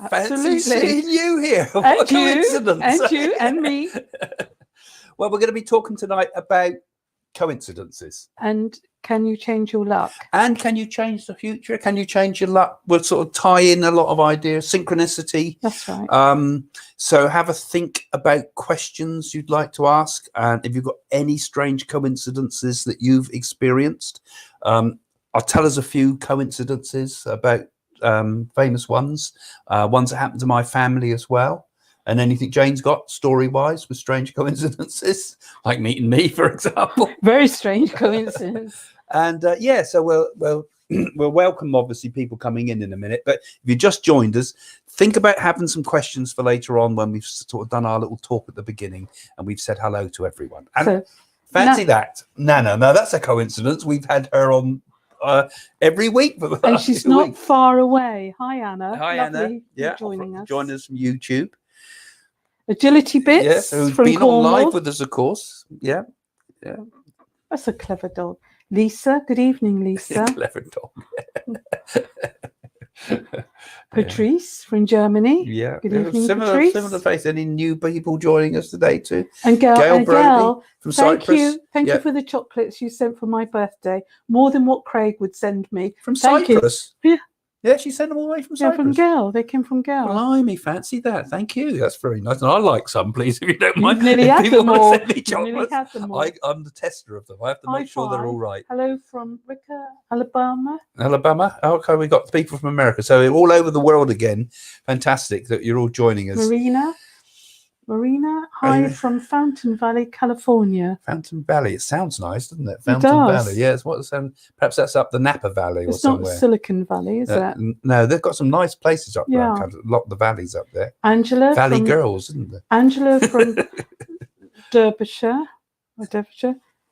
Fancy seeing you here. What a coincidence. And you and me. Well, we're going to be talking tonight about coincidences. And can you change your luck? And can you change the future? Can you change your luck? We'll sort of tie in a lot of ideas. Synchronicity. That's right. So have a think about questions you'd like to ask. And if you've got any strange coincidences that you've experienced, I'll tell us a few coincidences about famous ones that happened to my family as well, and anything Jane's got story-wise with strange coincidences, like meeting me, for example. Very strange coincidence. And so we'll welcome obviously people coming in a minute, but if you just joined us, think about having some questions for later on when we've sort of done our little talk at the beginning and we've said hello to everyone. And so, fancy that. No, that's a coincidence. We've had her on every week, and she's not far away. Hi, Anna. Hi, lovely Anna. Yeah, joining us. Joining us from YouTube. Agility Bits. Yes, who's from been Cornwall. on live with us, of course. Yeah. That's a clever dog. Lisa. Good evening, Lisa. Clever dog. Patrice from Germany. Yeah. Good evening, Patrice. Similar face. Any new people joining us today too? And Gail Brody from Cyprus. Thank you for the chocolates you sent for my birthday. More than what Craig would send me. From Cyprus? Yeah. Yeah, she sent them all the way from Cyprus. Yeah, from Gail. They came from Gail. Blimey, fancy that. Thank you. That's very nice. And I like some, please, if you don't mind. You nearly had them all. I'm the tester of them. I have to make sure they're all right. Hello from Ricca, Alabama. Alabama? Okay, we got people from America. So all over the world again. Fantastic that you're all joining us. Marina, hi from Fountain Valley, California. Fountain Valley. It sounds nice, doesn't it? Fountain Valley. Yeah, it's what the sound. Perhaps that's up the Napa Valley or somewhere. It's not Silicon Valley, is it? No, they've got some nice places up there. A lot of the valleys up there. Angela. Valley Girls, isn't there? Angela from Derbyshire.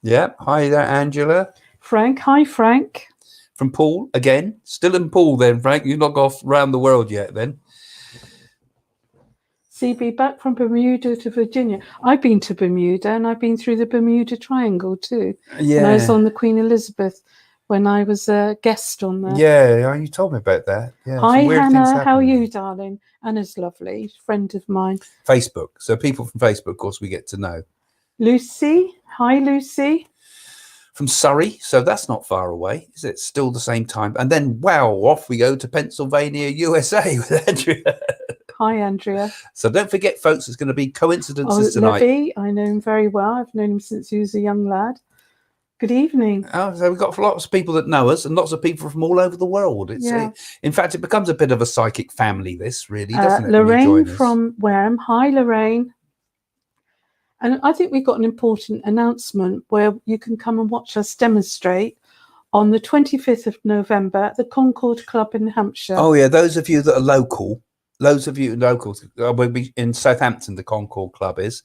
Yeah. Hi there, Angela. Frank. Hi, Frank. From Paul again. Still in Paul then, Frank. You've not gone around the world yet then. CB back from Bermuda to Virginia. I've been to Bermuda and I've been through the Bermuda Triangle too. Yeah. And I was on the Queen Elizabeth when I was a guest on there. Yeah, you told me about that. Yeah. Hi, Hannah. How are you, darling? Anna's lovely. Friend of mine. Facebook. So people from Facebook, of course, we get to know. Lucy. Hi, Lucy. From Surrey. So that's not far away. Is it still the same time? And then, wow, off we go to Pennsylvania, USA with Andrea. Hi, Andrea. So don't forget, folks, it's going to be coincidences tonight. Levy, I know him very well. I've known him since he was a young lad. Good evening. Oh, so we've got lots of people that know us and lots of people from all over the world. In fact, it becomes a bit of a psychic family, this really, doesn't it? Lorraine from Wareham. Hi, Lorraine. And I think we've got an important announcement where you can come and watch us demonstrate on the 25th of November at the Concord Club in Hampshire. Oh, yeah. Those of you that are local. Loads of you locals will be in Southampton. The Concord Club is.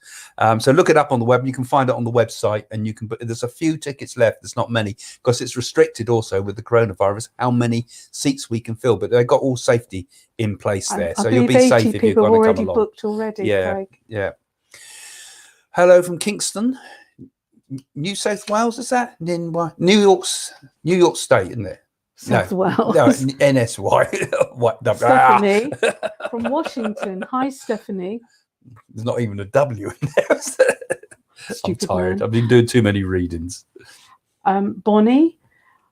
So look it up on the web. You can find it on the website, and you can. There's a few tickets left. There's not many because it's restricted also with the coronavirus how many seats we can fill. But they've got all safety in place there, so you'll be safe if you're going to come along. Booked already. Yeah, Craig. Yeah. Hello from Kingston, New South Wales. Is that in New York State, isn't it? South Wales. No, NSY. What? Stephanie from Washington. Hi, Stephanie. There's not even a W in there. I'm tired. Man. I've been doing too many readings. Bonnie.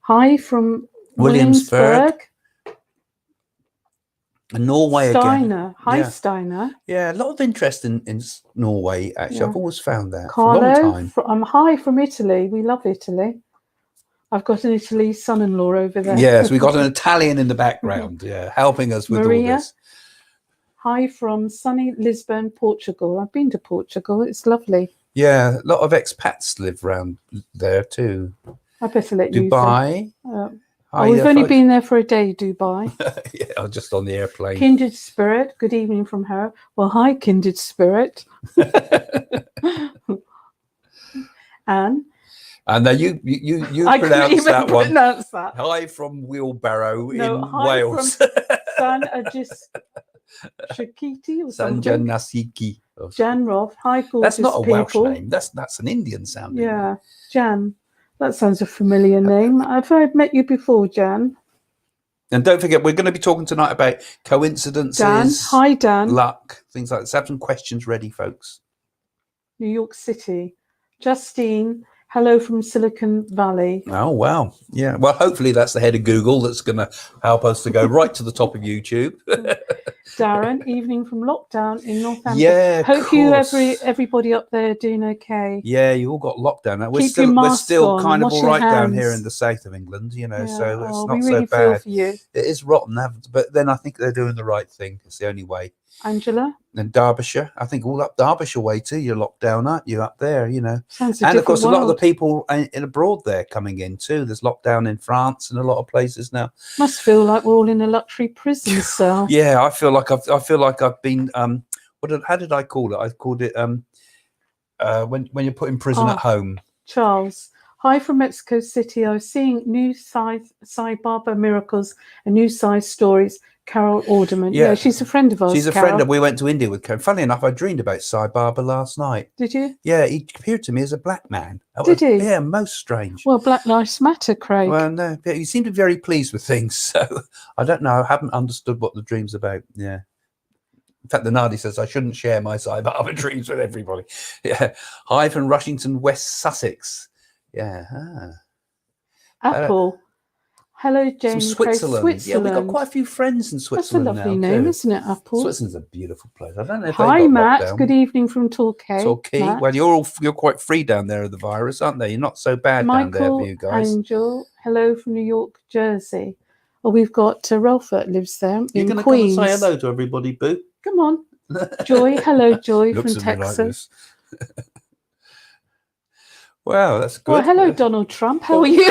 Hi from Williamsburg. And Norway Steiner. again. Hi, Steiner. Yeah, a lot of interest in Norway, actually. Yeah. I've always found that Carlo, for a long time. Hi from Italy. We love Italy. I've got an Italy son-in-law over there. Yes, we've got an Italian in the background, helping us with Maria, all this. Hi from sunny Lisbon, Portugal. I've been to Portugal. It's lovely. Yeah, a lot of expats live around there too. I better let Dubai. We've only been there for a day, Dubai. Yeah, just on the airplane. Kindred Spirit. Good evening from her. Well, hi, Kindred Spirit. And then you pronounce that one. That. Hi from Wheelbarrow in hi Wales. From San Shakiti or something. Sanjanasiki. Jan Roth. Hi, gorgeous That's not a Welsh people. name. That's an Indian sounding. Yeah, name. Jan. That sounds a familiar name. I've met you before, Jan. And don't forget, we're going to be talking tonight about coincidences, Dan, hi Dan, luck, things like that. So have some questions ready, folks. New York City. Justine, hello from Silicon Valley. Oh, wow. Yeah. Well, hopefully that's the head of Google that's going to help us to go right to the top of YouTube. Darren, evening from lockdown in Northampton. Yeah, hope you everybody up there doing okay. Yeah, you all got lockdown now. We're Keep your mask still on, kind of wash all your right down hands. here in the south of England, you know, Yeah. so it's not we so really bad. feel for you. It is rotten, but then I think they're doing the right thing. It's the only way. Angela? And Derbyshire, I think all up Derbyshire way too. You're locked down, aren't you, up there, you know? Sounds a and of course, world. a lot of the people in abroad there coming in too. There's lockdown in France and a lot of places now. Must feel like we're all in a luxury prison cell. Yeah, I feel like I've been how did I call it? I called it when you're put in prison at home. Charles, hi from Mexico City. I was seeing new Sai Baba miracles and new Sai stories. Carol Orderman. Yeah, she's a friend of ours. She's a friend. We went to India with Carol. Funny enough, I dreamed about Sai Baba last night. Did you? Yeah, he appeared to me as a black man. Did he? Yeah, most strange. Well, Black Lives Matter, Craig. Well, no, he seemed to be very pleased with things. So I don't know. I haven't understood what the dream's about. Yeah. In fact, the Nadi says I shouldn't share my Sai Baba dreams with everybody. Yeah. Hi from Rushington, West Sussex. Yeah. Apple. Hello, Jamie. Switzerland. Yeah, we've got quite a few friends in Switzerland. That's a lovely name, isn't it, Apple? Switzerland's a beautiful place. I don't know if Hi, Matt. Good evening from Torquay. Matt. Well, you're quite free down there of the virus, aren't they? You're not so bad down there for you guys. Angel. Hello from New York, Jersey. Oh, we've got Roffe that lives there You're in Queens. Come and say hello to everybody, Boo. Come on. Joy. Hello, Joy from Looks Texas. Like wow, that's good. Well, hello, Donald Trump. How are you?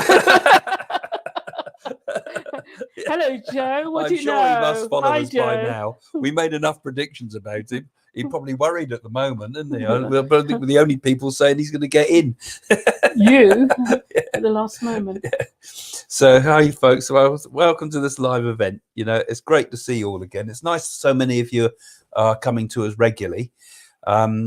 Hello, Joe. What do you know? I'm sure he must follow us Joe. by now. We made enough predictions about him. He's probably worried at the moment, isn't he? But I think we're the only people saying he's going to get in. You at the last moment. Yeah. So, hi, folks. Well, welcome to this live event. You know, it's great to see you all again. It's nice so many of you are coming to us regularly. Yeah,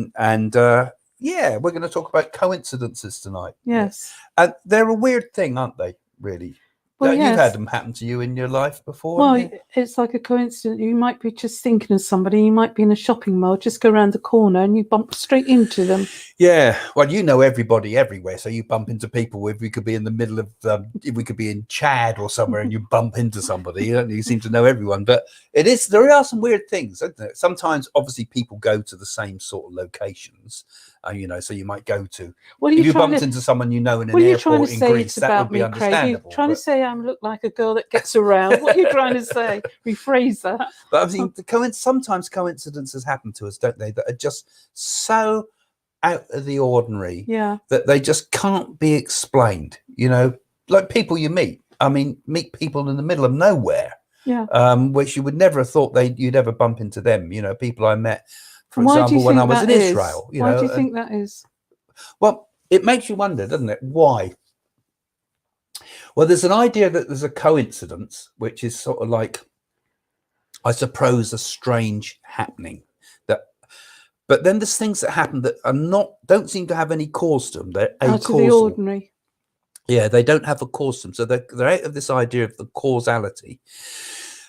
we're going to talk about coincidences tonight. Yes. And they're a weird thing, aren't they, really? Well, You've had them happen to you in your life before. Well, it's like a coincidence. You might be just thinking of somebody. You might be in a shopping mall, just go around the corner and you bump straight into them. Yeah. Well, you know everybody everywhere. So you bump into people. If we could be in the middle of, if we could be in Chad or somewhere and you bump into somebody, you seem to know everyone. But there are some weird things, isn't there? Sometimes, obviously, people go to the same sort of locations. So you might go to. If you bumped into someone you know in an airport in Greece, that would be understandable. You're trying to say I look like a girl that gets around. What are you trying to say? Rephrase that. But I mean, sometimes coincidences happen to us, don't they? That are just so out of the ordinary. Yeah. That they just can't be explained. You know, like people you meet. I mean, meet people in the middle of nowhere. Yeah. Which you would never have thought you'd ever bump into them. You know, people I met. For example, when I was in Israel. Why do you think that is? Well, it makes you wonder, doesn't it? Why? Well, there's an idea that there's a coincidence, which is sort of like, I suppose, a strange happening. But then there's things that happen that don't seem to have any cause to them. They're acausal. Out of the ordinary. Yeah, they don't have a cause to them. So they're out of this idea of the causality.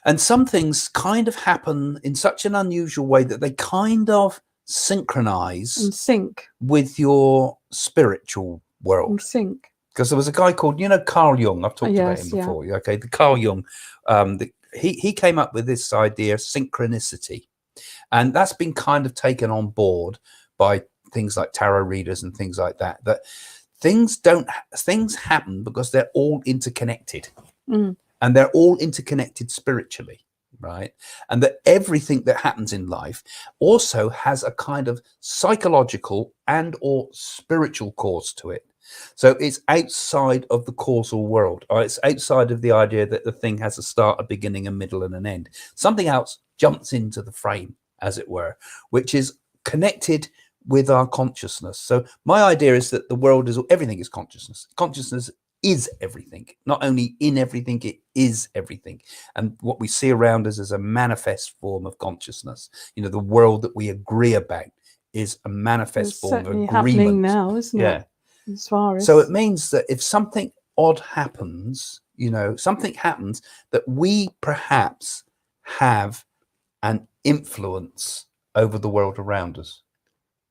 And some things kind of happen in such an unusual way that they kind of synchronize and sync with your spiritual world. And sync. Because there was a guy called, Carl Jung. I've talked about him before. Yeah. Okay, the Carl Jung. He came up with this idea, synchronicity, and that's been kind of taken on board by things like tarot readers and things like that. That things happen because they're all interconnected. Mm. And they're all interconnected spiritually, right? And that everything that happens in life also has a kind of psychological and or spiritual cause to it. So it's outside of the causal world. Or it's outside of the idea that the thing has a start, a beginning, a middle, and an end. Something else jumps into the frame, as it were, which is connected with our consciousness. So my idea is that the world everything is consciousness. Consciousness is everything. Not only in everything, it is everything. And what we see around us is a manifest form of consciousness. You know, the world that we agree about is a manifest form of agreement. Happening now, isn't it? Yeah. As far as... So it means that if something odd happens, you know, something happens that we perhaps have an influence over the world around us.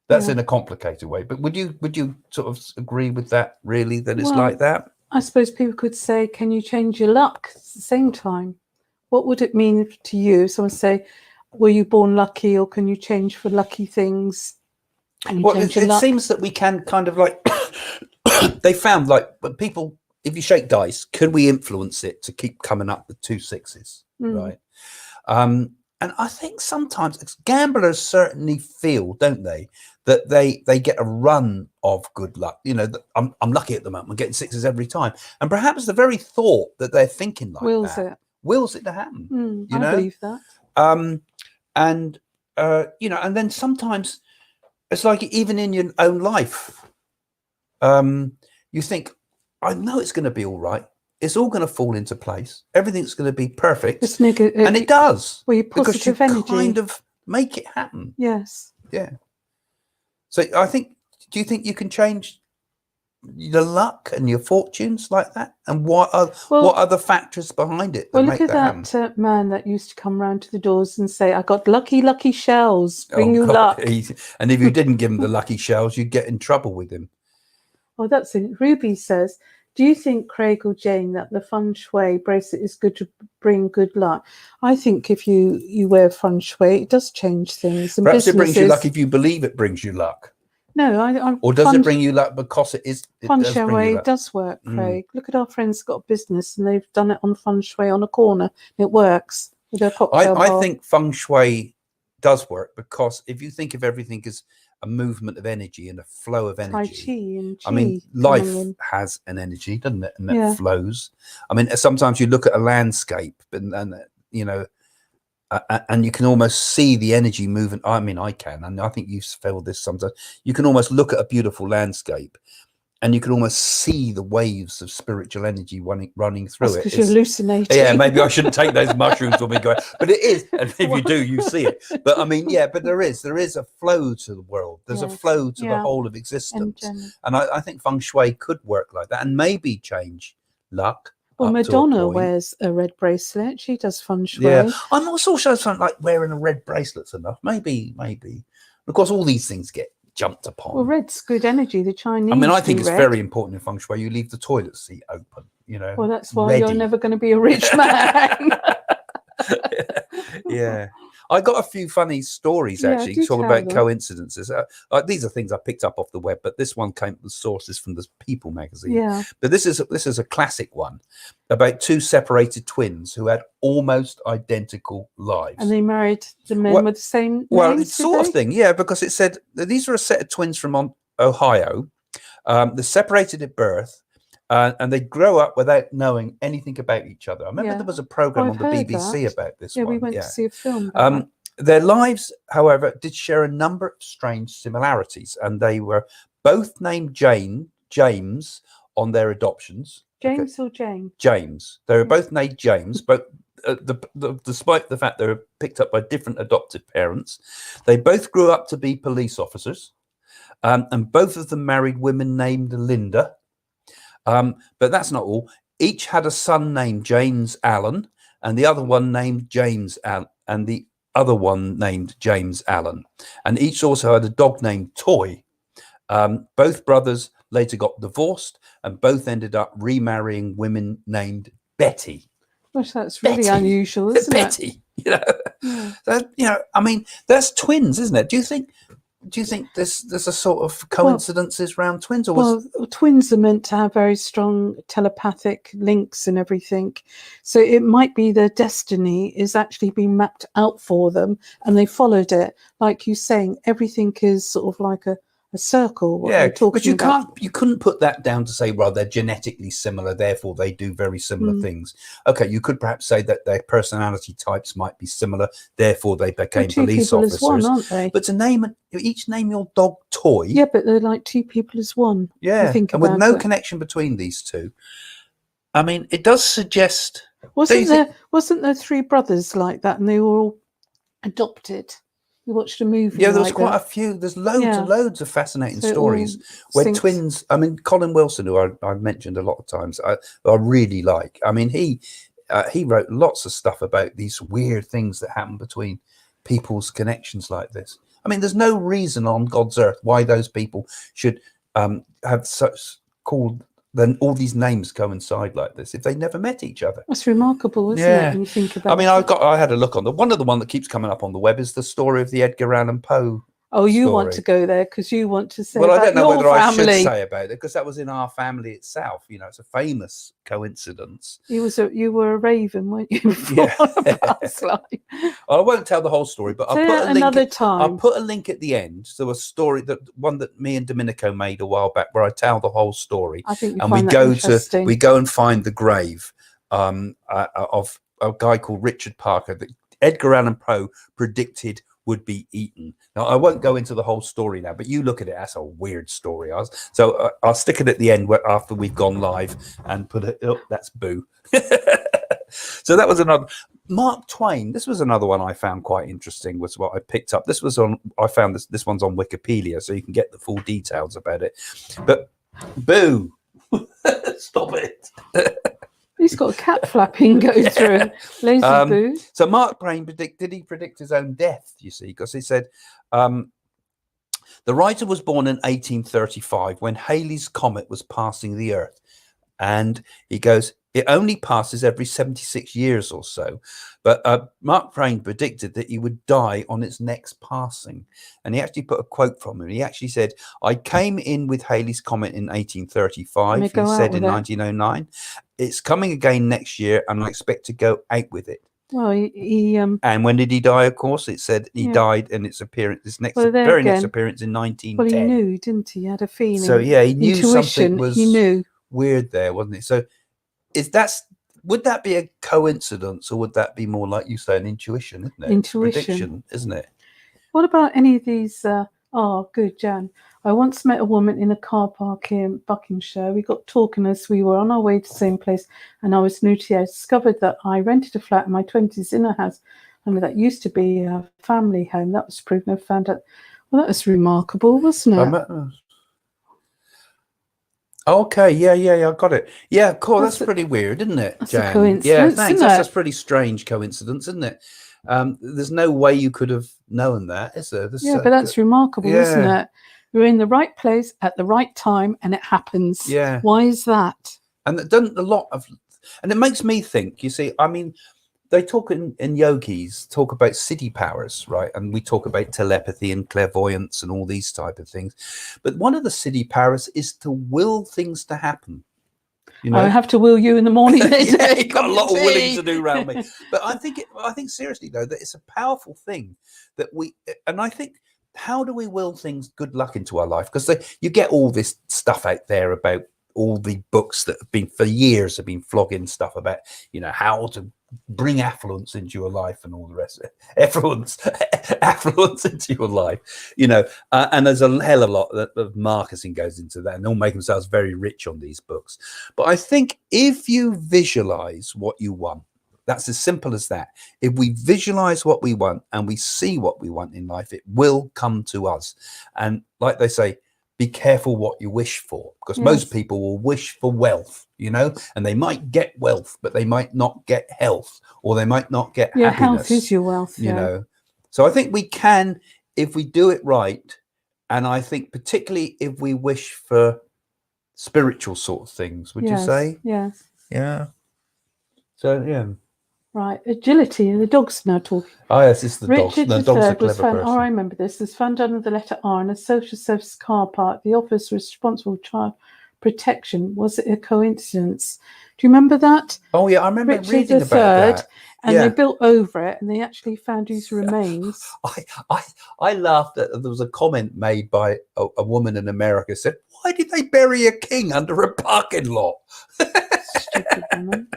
That's in a complicated way, but would you sort of agree with that, really, that it's like that? I suppose people could say, can you change your luck at the same time? What would it mean to you? Someone say, were you born lucky, or can you change for lucky things? Well, it seems that we can kind of like they found like, but people, if you shake dice, can we influence it to keep coming up with 2 6s, right? And I think sometimes gamblers certainly feel, don't they, that they get a run of good luck. You know, I'm lucky at the moment. I'm getting 6s every time, and perhaps the very thought that they're thinking like wills it to happen. You know, I believe that. And you know, and then sometimes it's like even in your own life, you think, I know it's going to be all right. It's all going to fall into place. Everything's going to be perfect, and it does. Well, your positive because you energy kind of make it happen. Yes. Yeah. So I think, do you think you can change the luck and your fortunes like that? And what are the factors behind it? Well, look at that man that used to come round to the doors and say, "I got lucky shells. Bring you luck." And if you didn't give him the lucky shells, you'd get in trouble with him. Oh, that's it. Ruby says, do you think, Craig or Jane, that the Feng Shui bracelet is good to bring good luck? I think if you wear Feng Shui, it does change things. And perhaps it brings you luck if you believe it brings you luck. No, or does it bring you luck because it Feng Shui does work, Craig. Look at our friends who've got a business and they've done it on Feng Shui on a corner. It works with their cocktail bar. I think Feng Shui does work because if you think of everything as a movement of energy and a flow of energy. I mean, life has an energy, doesn't it? And that flows. I mean, sometimes you look at a landscape and you know, and you can almost see the energy moving. I mean, I can, and I think you feel this sometimes. You can almost look at a beautiful landscape and you can almost see the waves of spiritual energy running through it. Because you're hallucinating. Yeah, maybe I shouldn't take those mushrooms when we go out. But it is, and if you do, you see it. But I mean, yeah, but there is a flow to the world. There's a flow to the whole of existence. And I think Feng Shui could work like that and maybe change luck. Well, Madonna wears a red bracelet. She does Feng Shui. Yeah, I'm not so sure something like wearing a red bracelet's enough. Maybe. Of course, all these things get jumped upon. Well, red's good energy. The Chinese. I mean, I think it's very important in Feng Shui. You leave the toilet seat open. You know. Well, that's why you're never going to be a rich man. Yeah. I got a few funny stories actually talking about coincidences. These are things I picked up off the web, but this one came from the sources from the People magazine. Yeah. But this is a classic one about 2 separated twins who had almost identical lives. And they married the men with the same names. Well, it's sort of thing, yeah, because it said that these are a set of twins from Ohio. They're separated at birth. And they grow up without knowing anything about each other. I remember there was a program on the BBC about this one. Yeah, we went to see a film. Their lives, however, did share a number of strange similarities, and they were both named James on their adoptions. James or Jane? James. They were both named James, but despite the fact they were picked up by different adoptive parents, they both grew up to be police officers, and both of them married women named Linda. But that's not all. Each had a son named James Allan, and the other one named James Allan, and the other one named James Allan. And each also had a dog named Toy. Both brothers later got divorced, and both ended up remarrying women named Betty. Gosh, that's really unusual, isn't it? You know, I mean, that's twins, isn't it? Do you think there's a sort of coincidences around twins? Or twins are meant to have very strong telepathic links and everything. So it might be their destiny is actually being mapped out for them and they followed it. Like you saying, everything is sort of like a circle. But you couldn't put that down to say, well, they're genetically similar, therefore they do very similar things. Okay, you could perhaps say that their personality types might be similar, therefore they became police officers. One, aren't they? But to each name your dog Toy. Yeah, but they're like 2 people as one. Yeah, and with no connection between these two. I mean, it does suggest. Wasn't there 3 brothers like that, and they were all adopted? You watched a movie. Yeah, there was like quite that. a few. There's loads and loads of fascinating So it stories all where syncs. twins. I mean, Colin Wilson, who I've mentioned a lot of times, I really like. I mean, he wrote lots of stuff about these weird things that happen between people's connections like this. I mean, there's no reason on God's earth why those people should have such called. Then all these names coincide like this if they never met each other. That's remarkable, isn't it? When you think about it. I had a look on one that keeps coming up on the web is the story of the Edgar Allan Poe. Oh, you want to go there because you want to say well, about I don't know whether family. I should say about it because that was in our family itself. You know, it's a famous coincidence. You were a raven, weren't you? Yeah. I won't tell the whole story, but I'll put a link. I'll put a link at the end. So a story one that me and Domenico made a while back, where I tell the whole story. I think and we go and find the grave of a guy called Richard Parker that Edgar Allan Poe predicted would be eaten. Now, I won't go into the whole story now, but you look at it. That's a weird story. I'll stick it at the end after we've gone live and put it. Oh, that's Boo. So that was another. Mark Twain. This was another one I found quite interesting. Was what I picked up. I found this one's on Wikipedia, so you can get the full details about it. But Boo, stop it. He's got a cat flapping going through. Lazy Boo. So Mark Twain did he predict his own death? You see, because he said the writer was born in 1835 when Halley's comet was passing the Earth, and he goes, it only passes every 76 years or so. But Mark Twain predicted that he would die on its next passing. And he actually put a quote from him. He actually said, I came in with Halley's comet in 1835. He said in 1909, it's coming again next year, and I expect to go out with it. Well, and when did he die? Of course, it said he died in its appearance. Next appearance in 1910. Well, he knew, didn't he? He had a feeling. So yeah, he knew something was he weird there, wasn't it? So would that be a coincidence, or would that be more like you say, an intuition? Isn't it? Intuition, prediction, isn't it? What about any of these? Good, Jan. I once met a woman in a car park here in Buckinghamshire. We got talking as we were on our way to the same place, and I was new to the area. I discovered that I rented a flat in my 20s in a house. I mean, that used to be a family home. That was proven. I found out. Well, that was remarkable, wasn't it? Okay, yeah, I got it. Yeah, cool. That's pretty weird, isn't it, that's Jan? A coincidence, yeah, thanks. Isn't That's a pretty strange coincidence, isn't it? There's no way you could have known that, is there? But that's remarkable, isn't it? We're in the right place at the right time, and it happens. Yeah. Why is that? And it done a lot of, and it makes me think. You see, I mean, they talk in yogis talk about city powers, right? And we talk about telepathy and clairvoyance and all these type of things. But one of the city powers is to will things to happen. You know, I have to will you in the morning. Yeah, you've got a lot of willing to do around me. But I think seriously though that it's a powerful thing that I think. How do we will things good luck into our life? Because you get all this stuff out there about all the books that have been for years have been flogging stuff about, you know, how to bring affluence into your life and all the rest of it. Affluence into your life, you know, and there's a hell of a lot of marketing goes into that, and they'll make themselves very rich on these books. But I think if you visualize what you want, that's as simple as that. If we visualize what we want and we see what we want in life, it will come to us. And like they say, be careful what you wish for, because most people will wish for wealth, you know, and they might get wealth, but they might not get health, or they might not get happiness. Health is your wealth, you know. So I think we can, if we do it right. And I think particularly if we wish for spiritual sort of things, would you say? Yes. Yeah. So, yeah. Right, agility. The dog's now talking. Oh, yes, it's the dogs. Richard The III dog's a clever was found. person. Oh, I remember this. Was found under the letter R in a social service car park. The officer responsible for child protection. Was it a coincidence? Do you remember that? Oh, yeah, I remember Richard reading III, about that. and they built over it, and they actually found his remains. I laughed at. There was a comment made by a woman in America said, "Why did they bury a king under a parking lot?" Stupid woman.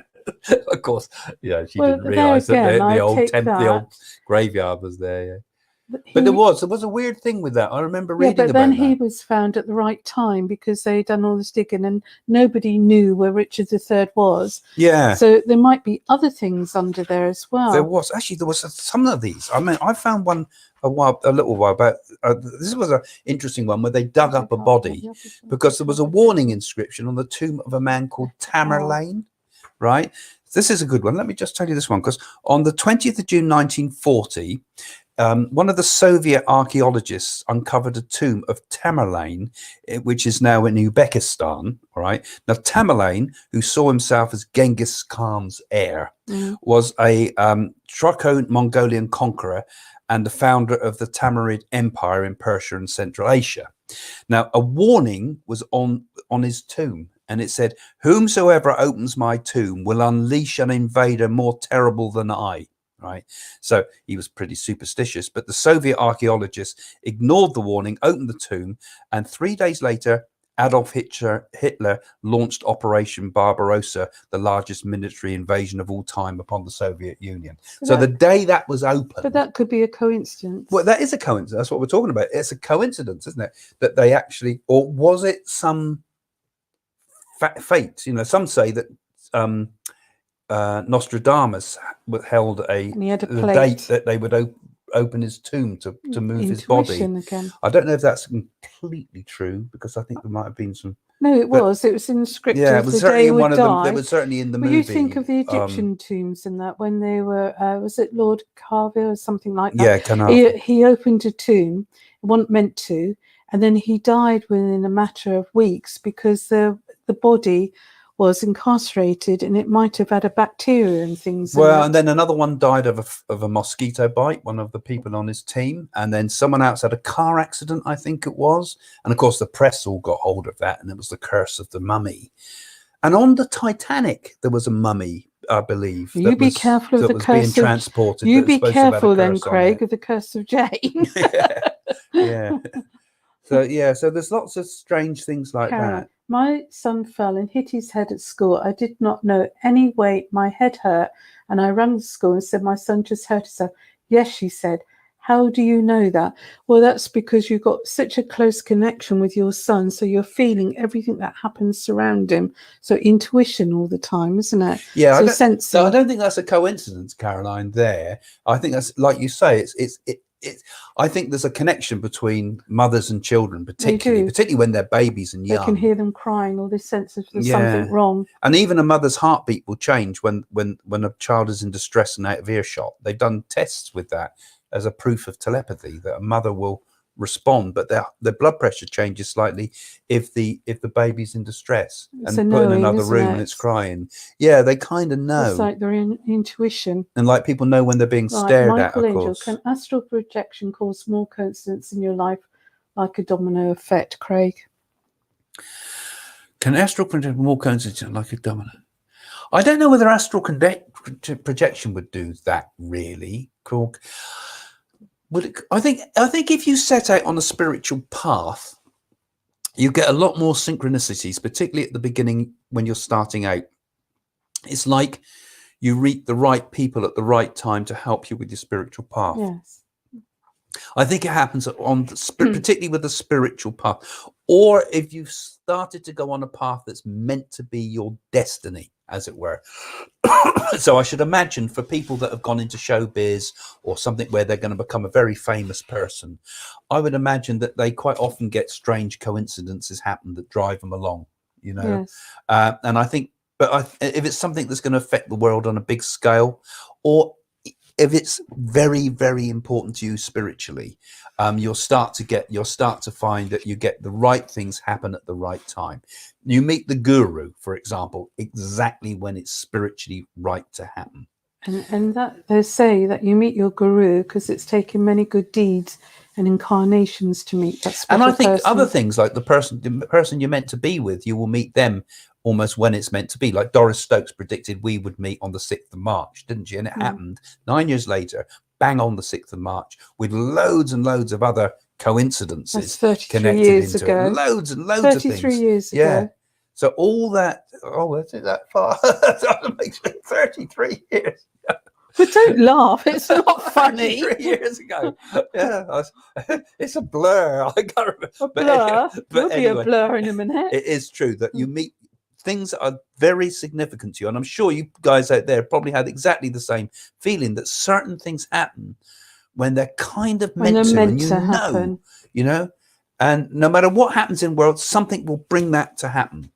Of course, yeah, she didn't realise that the old graveyard was there. Yeah. But there was a weird thing with that. I remember reading but about then that. he was found at the right time because they had done all this digging and nobody knew where Richard III was. Yeah. So there might be other things under there as well. There was some of these. I mean, I found one a little while back. This was an interesting one where they dug up a body because there was a warning inscription on the tomb of a man called Tamar, right? This is a good one. Let me just tell you this one, because on the 20th of June 1940, one of the Soviet archaeologists uncovered a tomb of Tamerlane, which is now in Uzbekistan. All right. Now, Tamerlane, who saw himself as Genghis Khan's heir, was a Traco-Mongolian conqueror and the founder of the Timurid Empire in Persia and Central Asia. Now, a warning was on his tomb, and it said, "Whomsoever opens my tomb will unleash an invader more terrible than I." Right. So he was pretty superstitious, but the Soviet archaeologists ignored the warning, opened the tomb, and 3 days later, Adolf Hitler launched Operation Barbarossa, the largest military invasion of all time upon the Soviet Union. So the day that was open. But that could be a coincidence. Well, that is a coincidence. That's what we're talking about. It's a coincidence, isn't it? That they actually, or was it some fate? You know, some say that Nostradamus held a date that they would open his tomb to move his body. Again. I don't know if that's completely true, because I think there might have been some. No, it was in the script. Yeah, it was the certainly day in one of die. them. They were certainly in the movie. You think of the Egyptian tombs and that when they were, was it Lord Carver or something like that? Yeah, Carnarvon. He opened a tomb, wasn't meant to, and then he died within a matter of weeks because the body was incarcerated and it might have had a bacteria and things. Well, and then another one died of a mosquito bite, one of the people on his team, and then someone else had a car accident, I think it was, and of course the press all got hold of that, and it was the curse of the mummy. And on the Titanic there was a mummy, I believe. You be careful of the curse being transported. You be careful then, Craig, of the curse of Jane. Yeah. So there's lots of strange things like that. My son fell and hit his head at school. I did not know any way my head hurt, and I rang the school and said, "My son just hurt himself." "Yes," she said. "How do you know that?" "Well, that's because you've got such a close connection with your son, so you're feeling everything that happens surround him. So intuition all the time, isn't it?" Yeah, so I don't think that's a coincidence, Caroline. There, I think that's, like you say, I think there's a connection between mothers and children, particularly when they're babies and young. They can hear them crying, or this sense of there's something wrong. And even a mother's heartbeat will change when a child is in distress and out of earshot. They've done tests with that as a proof of telepathy, that a mother will respond, but their blood pressure changes slightly if the baby's in distress and put in another room and it's crying. Yeah, they kind of know. It's like their intuition. And like people know when they're being stared at, of Angel, course. Can astral projection cause more coincidence in your life, like a domino effect, Craig? Can astral projection more coincidence like a domino? I don't know whether astral projection would do that, really. Cool. I think if you set out on a spiritual path, you get a lot more synchronicities, particularly at the beginning when you're starting out. It's like you meet the right people at the right time to help you with your spiritual path. Yes. I think it happens particularly with the spiritual path, or if you've started to go on a path that's meant to be your destiny, as it were. So I should imagine for people that have gone into showbiz or something where they're going to become a very famous person, I would imagine that they quite often get strange coincidences happen that drive them along, you know. Yes. And I think, if it's something that's going to affect the world on a big scale, or if it's very, very important to you spiritually, you'll start to find that you get the right things happen at the right time. You meet the guru, for example, exactly when it's spiritually right to happen. And that they say that you meet your guru because it's taken many good deeds and incarnations to meet that special And I think person. other things, like the person you're meant to be with, you will meet them almost when it's meant to be. Like Doris Stokes predicted we would meet on the 6th of March, didn't she? And it happened 9 years later, bang on the 6th of March, with loads and loads of other coincidences connected years into ago. it. Loads and loads of things. 33 years ago. Yeah. So all that, is it that far? That makes it 33 years. But don't laugh. It's not funny. 3 years ago. Yeah, it's a blur. I can't remember. A blur. Will be anyway, a blur in a minute. it is true that you meet things that are very significant to you, and I'm sure you guys out there probably had exactly the same feeling that certain things happen when they're kind of meant to, and you know, happen. you know, and no matter what happens in the world, something will bring that to happen.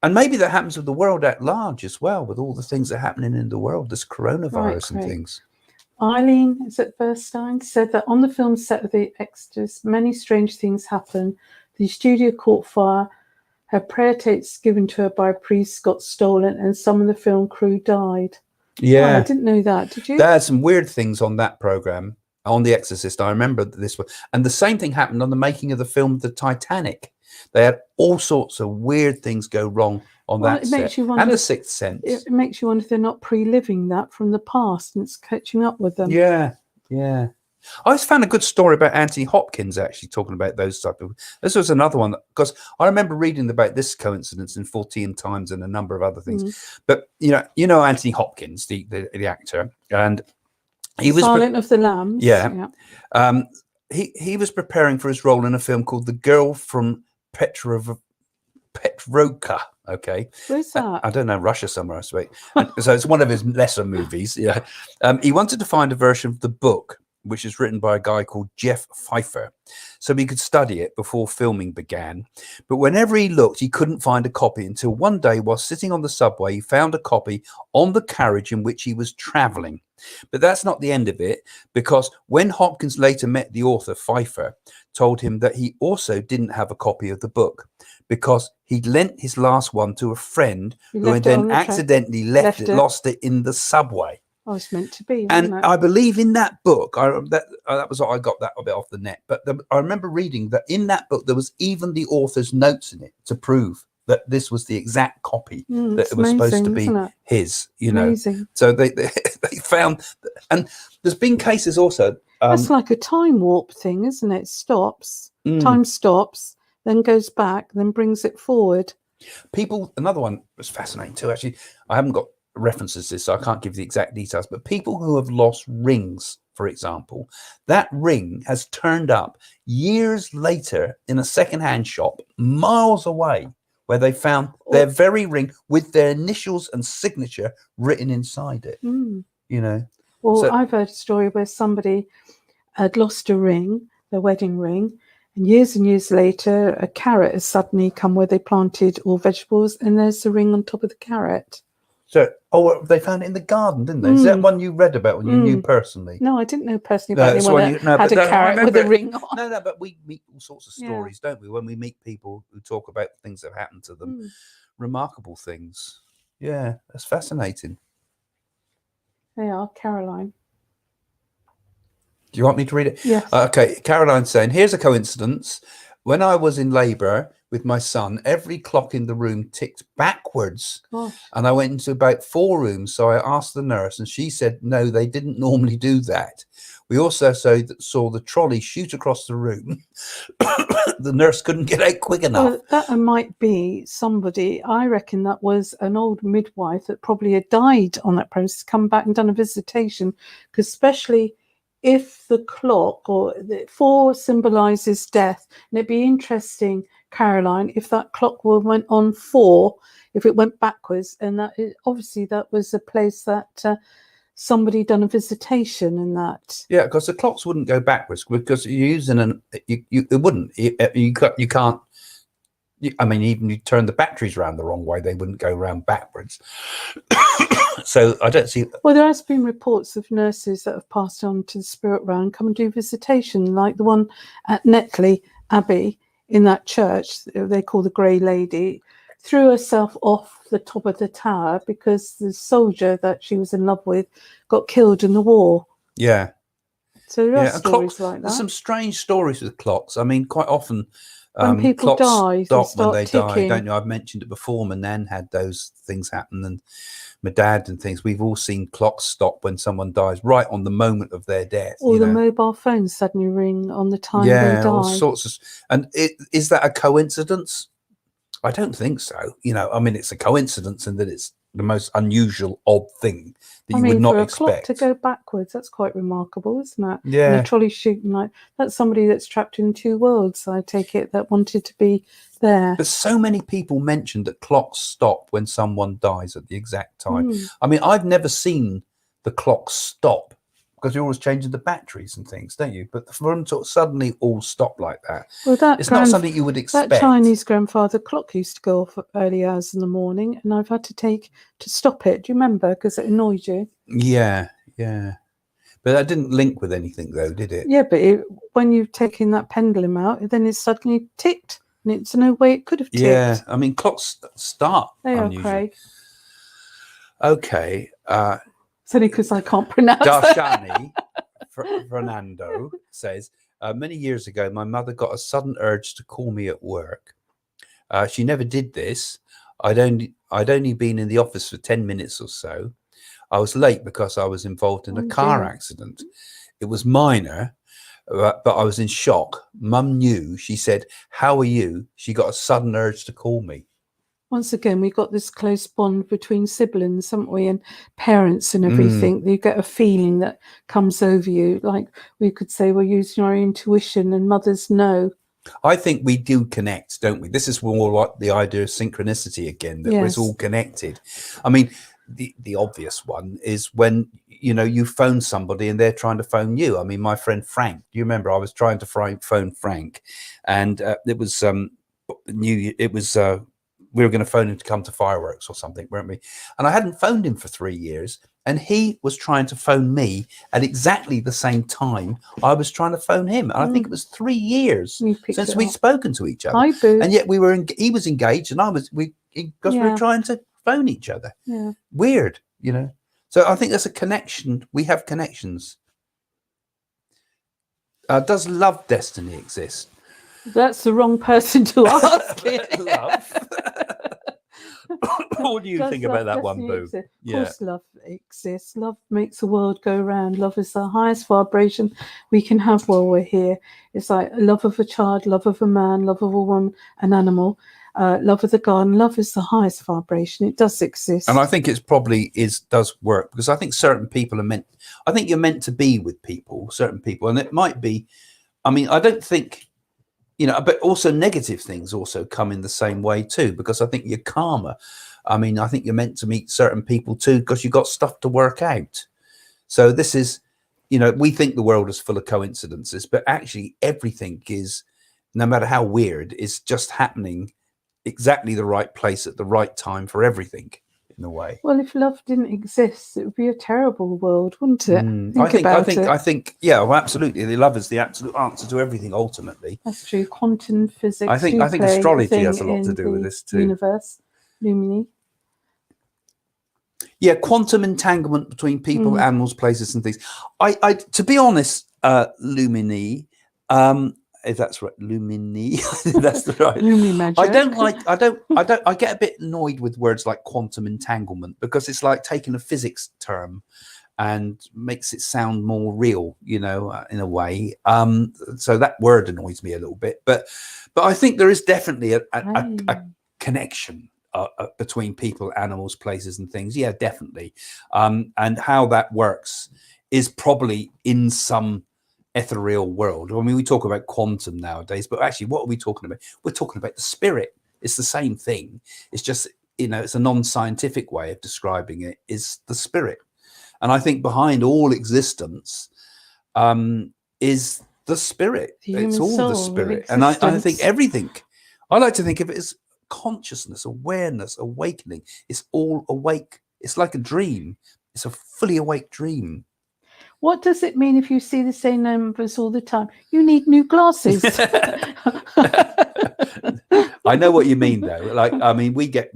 And maybe that happens with the world at large as well, with all the things that are happening in the world, this coronavirus and things. Eileen, is it Burstyn, said that on the film set of The Exorcist, many strange things happen. The studio caught fire, her prayer tapes given to her by a priest got stolen, and some of the film crew died. Yeah. Oh, I didn't know that. Did you? There are some weird things on that program, on The Exorcist. I remember this one. And the same thing happened on the making of the film The Titanic. They had all sorts of weird things go wrong on that set. And The Sixth Sense. It makes you wonder if they're not pre-living that from the past and it's catching up with them. Yeah, yeah. I always found a good story about Anthony Hopkins actually talking about those type of. This was another one because I remember reading about this coincidence in 14 Times and a number of other things. But you know Anthony Hopkins, the actor, and he was Silent of the Lambs. Yeah. He was preparing for his role in a film called The Girl from Petrovka. Okay, where's that? I don't know, Russia somewhere, I suppose. So it's one of his lesser movies. Yeah, he wanted to find a version of the book, which is written by a guy called Jeff Pfeiffer, so he could study it before filming began. But whenever he looked, he couldn't find a copy until one day, while sitting on the subway, he found a copy on the carriage in which he was traveling. But that's not the end of it, because when Hopkins later met the author, Pfeiffer told him that he also didn't have a copy of the book because he'd lent his last one to a friend who had then accidentally lost it in the subway. Oh, it's meant to be. And I believe in that book, that was what I got that a bit off the net. But I remember reading that in that book, there was even the author's notes in it to prove that this was the exact copy that it was supposed to be his, you know. Amazing. So they found, and there's been cases also. That's like a time warp thing, isn't it? Stops, time stops, then goes back, then brings it forward. Another one was fascinating too, actually. I haven't got references to this, so I can't give the exact details, but people who have lost rings, for example, that ring has turned up years later in a secondhand shop miles away, where they found their very ring with their initials and signature written inside it. You know. Well, I've heard a story where somebody had lost a ring, their wedding ring, and years later, a carrot has suddenly come where they planted all vegetables, and there's the ring on top of the carrot. So, they found it in the garden, didn't they? Is that one you read about when you knew personally? No, I didn't know personally about anyone that had a carrot with a ring on. No, but we meet all sorts of stories, don't we? When we meet people who talk about things that have happened to them, remarkable things. Yeah, that's fascinating. They are, Caroline. Do you want me to read it? Yes. Okay, Caroline's saying, here's a coincidence. When I was in labour with my son, every clock in the room ticked backwards. Gosh. And I went into about 4 rooms. So I asked the nurse and she said, no, they didn't normally do that. We also saw the trolley shoot across the room. The nurse couldn't get out quick enough. Well, that might be somebody, I reckon that was an old midwife that probably had died on that premise, come back and done a visitation, because especially if the clock or the 4 symbolises death, and it'd be interesting, Caroline, if that clock went on 4, if it went backwards, and obviously that was a place that somebody done a visitation in that. Yeah, because the clocks wouldn't go backwards because you're using it wouldn't. You can't. I mean, even you turn the batteries around the wrong way, they wouldn't go around backwards. So I don't see. Well, there has been reports of nurses that have passed on to the spirit realm, come and do visitation, like the one at Netley Abbey in that church they call the Grey Lady, threw herself off the top of the tower because the soldier that she was in love with got killed in the war. Yeah. So there are stories like that. There's some strange stories with clocks. I mean, quite often when people die, stop when they die, don't you? I've mentioned it before. My nan had those things happen, and my dad and things. We've all seen clocks stop when someone dies, right on the moment of their death. Or the mobile phones suddenly ring on the time they die. All sorts of. And is that a coincidence? I don't think so. You know, I mean, it's a coincidence in that it's the most unusual, odd thing that I you mean, would not for a expect. clock to go backwards, that's quite remarkable, isn't it? And Yeah. a trolley shooting like that's somebody that's trapped in two worlds. I take it that wanted to be there. But so many people mentioned that clocks stop when someone dies at the exact time. Mm. I mean, I've never seen the clock stop because you're always changing the batteries and things, don't you? But for them to suddenly all stop like that, Well, that it's not something you would expect. That Chinese grandfather clock used to go off at early hours in the morning, and I've had to stop it. Do you remember? Because it annoyed you. Yeah, yeah. But that didn't link with anything, though, did it? Yeah, but when you've taken that pendulum out, then it suddenly ticked, and it's no way it could have ticked. Yeah, I mean, clocks start They are, unusually. Craig. Okay. It's only because I can't pronounce Darshani Fernando says, many years ago, my mother got a sudden urge to call me at work. She never did this. I'd only been in the office for 10 minutes or so. I was late because I was involved in a car accident. It was minor, but I was in shock. Mum knew. She said, "How are you?" She got a sudden urge to call me. Once again, we've got this close bond between siblings, haven't we, and parents and everything. You get a feeling that comes over you. Like we could say we're using our intuition, and mothers know. I think we do connect, don't we? This is more like the idea of synchronicity again, that it's all connected. I mean, the obvious one is when, you know, you phone somebody and they're trying to phone you. I mean, my friend Frank, do you remember I was trying to phone Frank, and it was we were going to phone him to come to fireworks or something, weren't we? And I hadn't phoned him for 3 years, and he was trying to phone me at exactly the same time I was trying to phone him. And I think it was 3 years since we'd spoken to each other. Hi, Boo. And yet he was engaged and because we were trying to phone each other. Yeah. Weird, you know. So I think there's a connection. We have connections. Does love destiny exist? That's the wrong person to ask it. Love. What do you think about that one, Boo? Of course, love exists. Love makes the world go round. Love is the highest vibration we can have while we're here. It's like love of a child, love of a man, love of a woman, an animal, love of the garden. Love is the highest vibration. It does exist. And I think it's probably does work, because I think certain people I think you're meant to be with certain people. And it might be, I mean, I don't think, you know, but also negative things also come in the same way too, because I think your karma, I mean, I think you're meant to meet certain people too, because you've got stuff to work out. So this is, you know, we think the world is full of coincidences, but actually everything is, no matter how weird, is just happening exactly the right place at the right time for everything, in a way. Well, if love didn't exist, it would be a terrible world, wouldn't it? I think, yeah, well, absolutely. The love is the absolute answer to everything. Ultimately, that's true. Quantum physics. I think astrology has a lot to do with this too. Universe, Lumini. Yeah, quantum entanglement between people, animals, places, and things. I to be honest, Lumini. If that's right, Lumini. That's the right. Lumini magic. I get a bit annoyed with words like quantum entanglement, because it's like taking a physics term and makes it sound more real, you know, in a way. So that word annoys me a little bit, but I think there is definitely a connection between people, animals, places, and things. Yeah, definitely. And how that works is probably in some ethereal world. I mean, we talk about quantum nowadays, but actually what are we talking about? We're talking about the spirit. It's the same thing. It's just, you know, it's a non-scientific way of describing it, is the spirit. And I think behind all existence is the spirit. It's all the spirit. And I think everything, I like to think of it as consciousness, awareness, awakening. It's all awake. It's like a dream. It's a fully awake dream. What does it mean if you see the same numbers all the time? You need new glasses. I know what you mean, though. Like, I mean, we get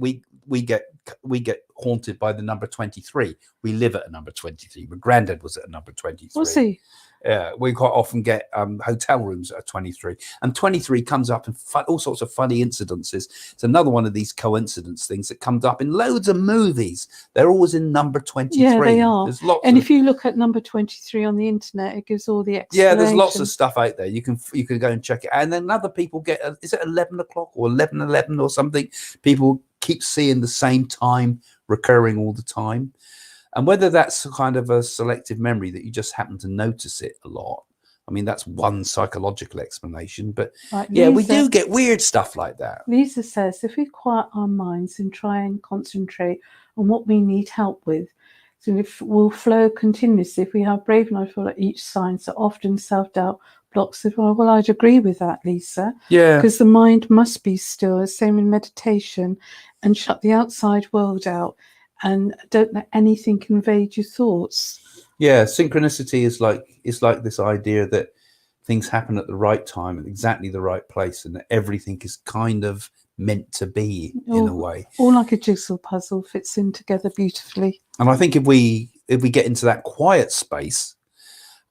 haunted by the number 23. We live at a number 23. My granddad was at a number 23. Was he? Yeah, we quite often get hotel rooms at 23, and 23 comes up in all sorts of funny incidences. It's another one of these coincidence things that comes up in loads of movies. They're always in number 23. Yeah, they are. There's lots and if you look at number 23 on the internet, it gives all the explanations. Yeah, there's lots of stuff out there. You can go and check it. And then other people get, is it 11 o'clock or 11:11 or something? People keep seeing the same time recurring all the time. And whether that's kind of a selective memory that you just happen to notice it a lot. I mean, that's one psychological explanation, but Right, yeah, we Lisa, do get weird stuff like that. Lisa says, if we quiet our minds and try and concentrate on what we need help with, so if we'll flow continuously. If we have brave enough to follow each sign, so often self-doubt blocks it. Well, I'd agree with that, Lisa. Yeah. Because the mind must be still, same in meditation, and shut the outside world out, and don't let anything invade your thoughts. Yeah, synchronicity is like this idea that things happen at the right time at exactly the right place, and that everything is kind of meant to be in a way. All like a jigsaw puzzle, fits in together beautifully. And I think if we get into that quiet space,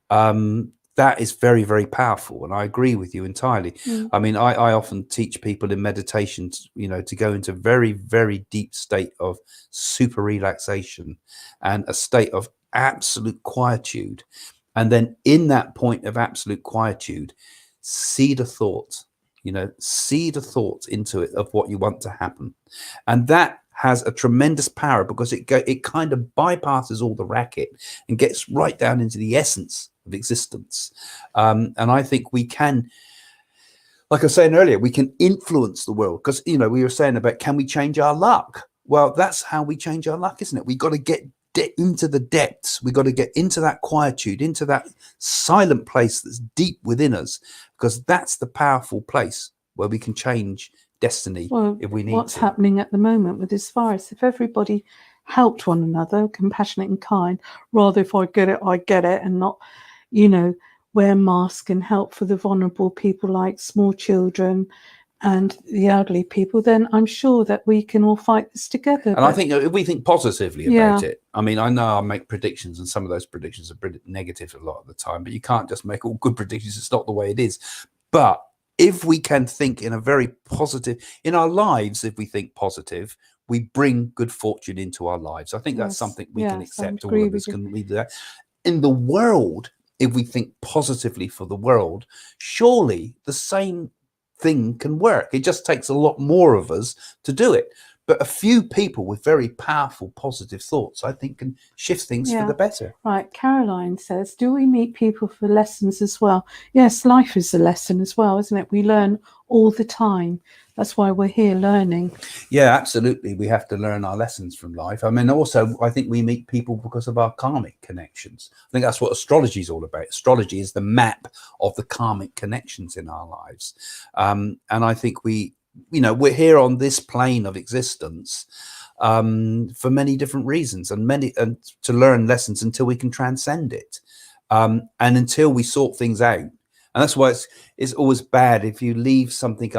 that is very, very powerful. And I agree with you entirely. I mean, I often teach people in meditation, to go into very, very deep state of super relaxation and a state of absolute quietude. And then in that point of absolute quietude, seed a thought, seed a thought into it of what you want to happen. And that has a tremendous power, because it kind of bypasses all the racket and gets right down into the essence of existence. And I think we can, like I was saying earlier, we can influence the world, because, we were saying about, can we change our luck? Well, that's how we change our luck, isn't it? We got to get into the depths. We got to get into that quietude, into that silent place that's deep within us, because that's the powerful place where we can change destiny if we need what's to. happening at the moment with this virus, if everybody helped one another, compassionate and kind, rather if I get it, and not, wear masks and help for the vulnerable people like small children and the elderly people, then I'm sure that we can all fight this together. And I think if we think positively about it, I mean, I know I make predictions, and some of those predictions are pretty negative a lot of the time, but you can't just make all good predictions. It's not the way it is. But if we can think in a very positive, in our lives, if we think positive, we bring good fortune into our lives. I think that's something we can accept. All of us can do that. In the world, if we think positively for the world, surely the same thing can work. It just takes a lot more of us to do it. But a few people with very powerful positive thoughts, I think, can shift things for the better. Right. Caroline says, do we meet people for lessons as well? Yes, life is a lesson as well, isn't it? We learn all the time. That's why we're here learning. Yeah, absolutely. We have to learn our lessons from life. I mean, also, I think we meet people because of our karmic connections. I think that's what astrology is all about. Astrology is the map of the karmic connections in our lives. And I think we're here on this plane of existence for many different reasons, and to learn lessons until we can transcend it, and until we sort things out. And that's why it's always bad if you leave something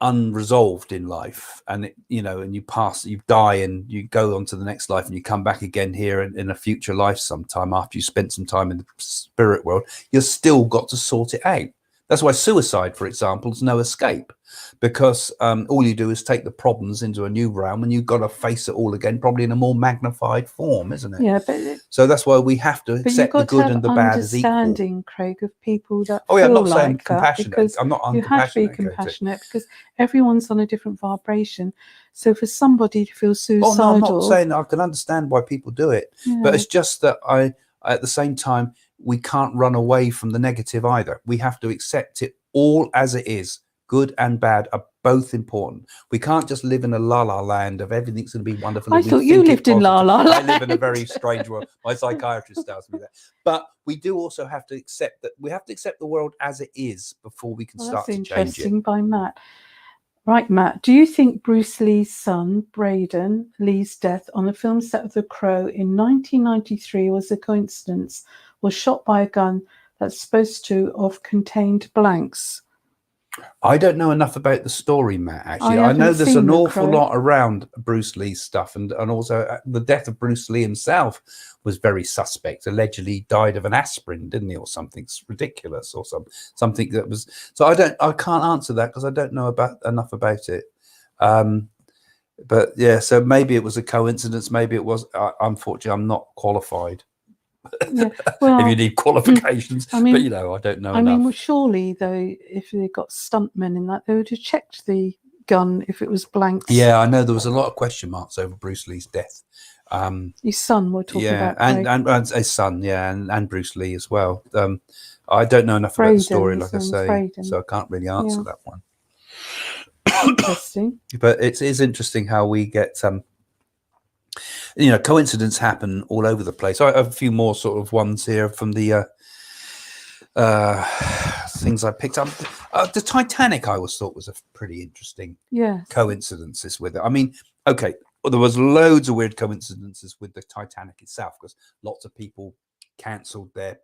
unresolved in life, and and you die and you go on to the next life, and you come back again here in a future life sometime after you spent some time in the spirit world. You've still got to sort it out. That's why suicide, for example, is no escape, because all you do is take the problems into a new realm, and you've got to face it all again, probably in a more magnified form, isn't it? Yeah, but so that's why we have to accept the good and the bad as equal. Understanding, Craig, of people that I'm not saying like compassionate. Because I'm not uncompassionate. You have to be compassionate, because everyone's on a different vibration. So for somebody to feel suicidal, I'm not saying I can understand why people do it, but it's just that at the same time, we can't run away from the negative either. We have to accept it all as it is. Good and bad are both important. We can't just live in a la-la land of everything's going to be wonderful. I thought you lived in la-la land. I live in a very strange world. My psychiatrist tells me that. But we do also have to accept that we have to accept the world as it is before we can start to change it. That's interesting by Matt. Right, Matt, do you think Bruce Lee's son, Braden Lee's death on the film set of The Crow in 1993 was a coincidence? Was shot by a gun that's supposed to have contained blanks? I don't know enough about the story, Matt, actually. I know there's an awful lot around Bruce Lee's stuff, and also the death of Bruce Lee himself was very suspect. Allegedly died of an aspirin, didn't he, or something ridiculous, or something that was. So I can't answer that because I don't know enough about it. But yeah, so maybe it was a coincidence. Maybe it was. Unfortunately, I'm not qualified. Yeah, well, if you need qualifications, I mean, but I don't know. I mean, well, surely though, if they got stuntmen in that, they would have checked the gun if it was blanks. Yeah, I know there was a lot of question marks over Bruce Lee's death. His son, we're talking about. And his son, and Bruce Lee as well. I don't know enough about the story, like I say, so I can't really answer that one. Interesting. But it is interesting how we get, coincidence happen all over the place. I have a few more sort of ones here from the things I picked up. The Titanic, I always thought was a pretty interesting coincidences with it. I mean, okay, well, there was loads of weird coincidences with the Titanic itself, because lots of people cancelled their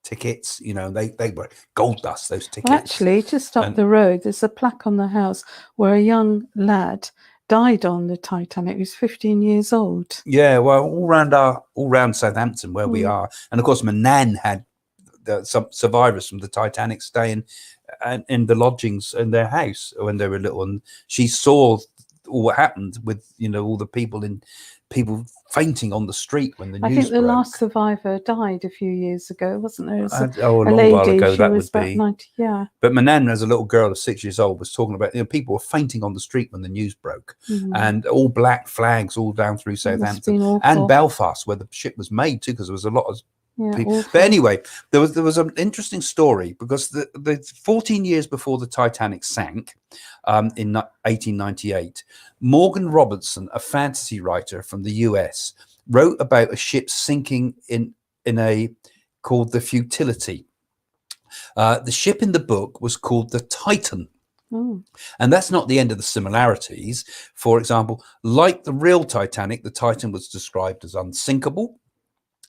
tickets. They were gold dust, those tickets. Well, actually, just up the road, there's a plaque on the house where a young lad died on the Titanic. He was 15 years old. Yeah, well, all round Southampton where we are, and of course, my nan had some survivors from the Titanic staying in the lodgings in their house when they were little, and she saw all what happened with all the people fainting on the street when the news broke. I think the last survivor died a few years ago, wasn't there? A long lady, while ago, she that was would about be. 90, yeah. But my nan, as a little girl of 6 years old, was talking about people were fainting on the street when the news broke, and all black flags all down through Southampton and Belfast, where the ship was made too, because there was a lot of people. Awful. But anyway, there was an interesting story, because the 14 years before the Titanic sank, in 1898, Morgan Robertson, a fantasy writer from the US, wrote about a ship sinking in a called the Futility. The ship in the book was called the Titan. And that's not the end of the similarities. For example, like the real Titanic, the Titan was described as unsinkable.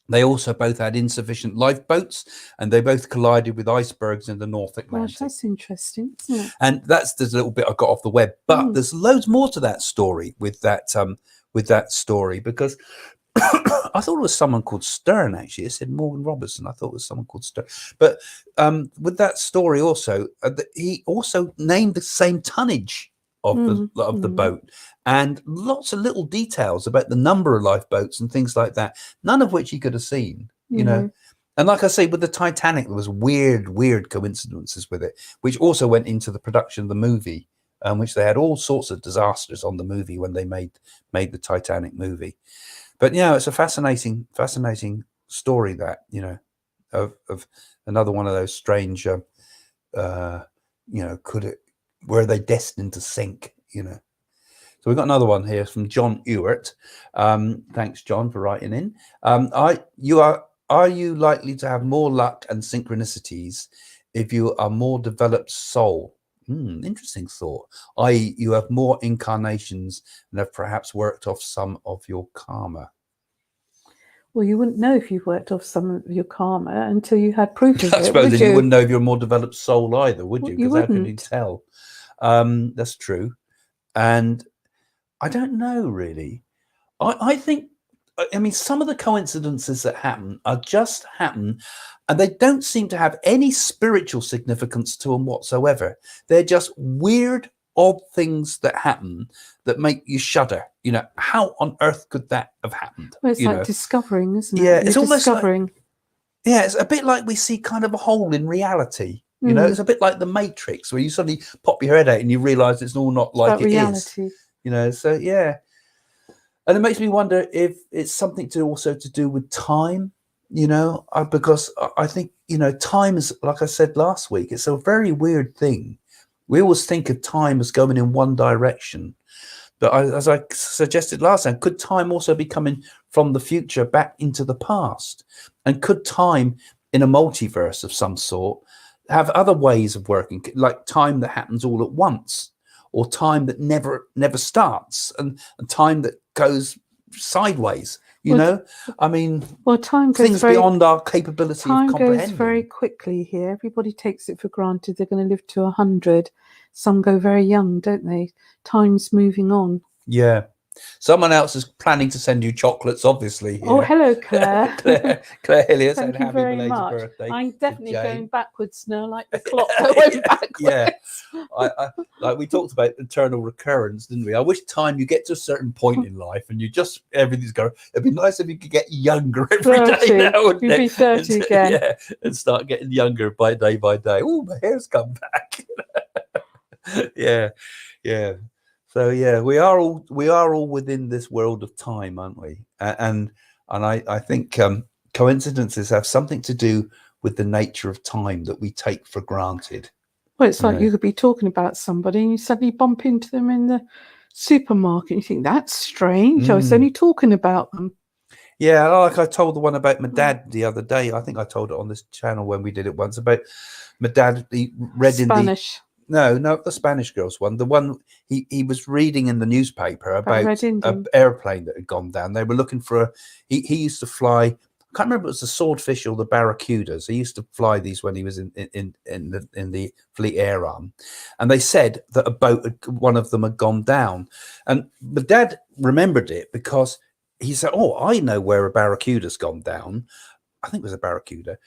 They also both had insufficient lifeboats, and they both collided with icebergs in the North Atlantic. Gosh, that's interesting, isn't it? And that's the little bit I got off the web. But there's loads more to that story with that story, because I thought it was someone called Stern, actually. It said Morgan Robertson. I thought it was someone called Stern. But with that story also, he also named the same tonnage of the boat, and lots of little details about the number of lifeboats and things like that, none of which he could have seen, And like I say, with the Titanic, there was weird coincidences with it, which also went into the production of the movie, which they had all sorts of disasters on the movie when they made the Titanic movie. But it's a fascinating story, that of another one of those strange were they destined to sink? So we've got another one here from John Ewart. Thanks, John, for writing in. Are you likely to have more luck and synchronicities if you are more developed soul? Interesting thought. I.e., you have more incarnations and have perhaps worked off some of your karma. Well, you wouldn't know if you've worked off some of your karma until you had proof of it. I suppose then you wouldn't know if you're a more developed soul either, would you? Because how can you tell? That's true. And I don't know, really. I think, some of the coincidences that happen happen, and they don't seem to have any spiritual significance to them whatsoever. They're just weird, odd things that happen that make you shudder. How on earth could that have happened? Well, it's like discovering, isn't it? Yeah, it's almost discovering. It's a bit like we see kind of a hole in reality. It's a bit like the Matrix, where you suddenly pop your head out and you realise it's all not like it reality. Is. So yeah. And it makes me wonder if it's something to do with time, because I think, time is, like I said last week, it's a very weird thing. We always think of time as going in one direction. But as I suggested last time, could time also be coming from the future back into the past? And could time in a multiverse of some sort have other ways of working, like time that happens all at once, or time that never starts, and time that goes sideways? Time goes things beyond our capability of comprehending. Time goes very quickly here. Everybody takes it for granted they're going to live to 100. Some go very young, don't they? Time's moving on. Yeah. Someone else is planning to send you chocolates, obviously. Oh, hello, Claire. Claire Hilliard Thank said you happy very belated much. birthday. I'm definitely going backwards now, like the clock that went backwards. Yeah. I like we talked about eternal recurrence, didn't we? I wish you get to a certain point in life and everything's going. It'd be nice if you could get younger every 30. day now. You'd be 30 again. Yeah, and start getting younger by day. Oh, my hair's come back. Yeah, yeah. So yeah, we are all within this world of time, aren't we? And I think coincidences have something to do with the nature of time that we take for granted. Well, it's like Yeah. you could be talking about somebody and you suddenly bump into them in the supermarket and you think, that's strange. I was only talking about them. Yeah, like I told the one about my dad the other day. I think I told it on this channel when we did it once about my dad. He read Spanish. no, the Spanish girls one. The one he was reading in the newspaper about Red an Indian. airplane that had gone down. They were looking for he used to fly. I can't remember if it was the Swordfish or the Barracudas. He used to fly these when he was in the Fleet Air Arm, and they said that one of them had gone down, and the dad remembered it because he said, "Oh, I know where a Barracuda's gone down. I think it was a Barracuda.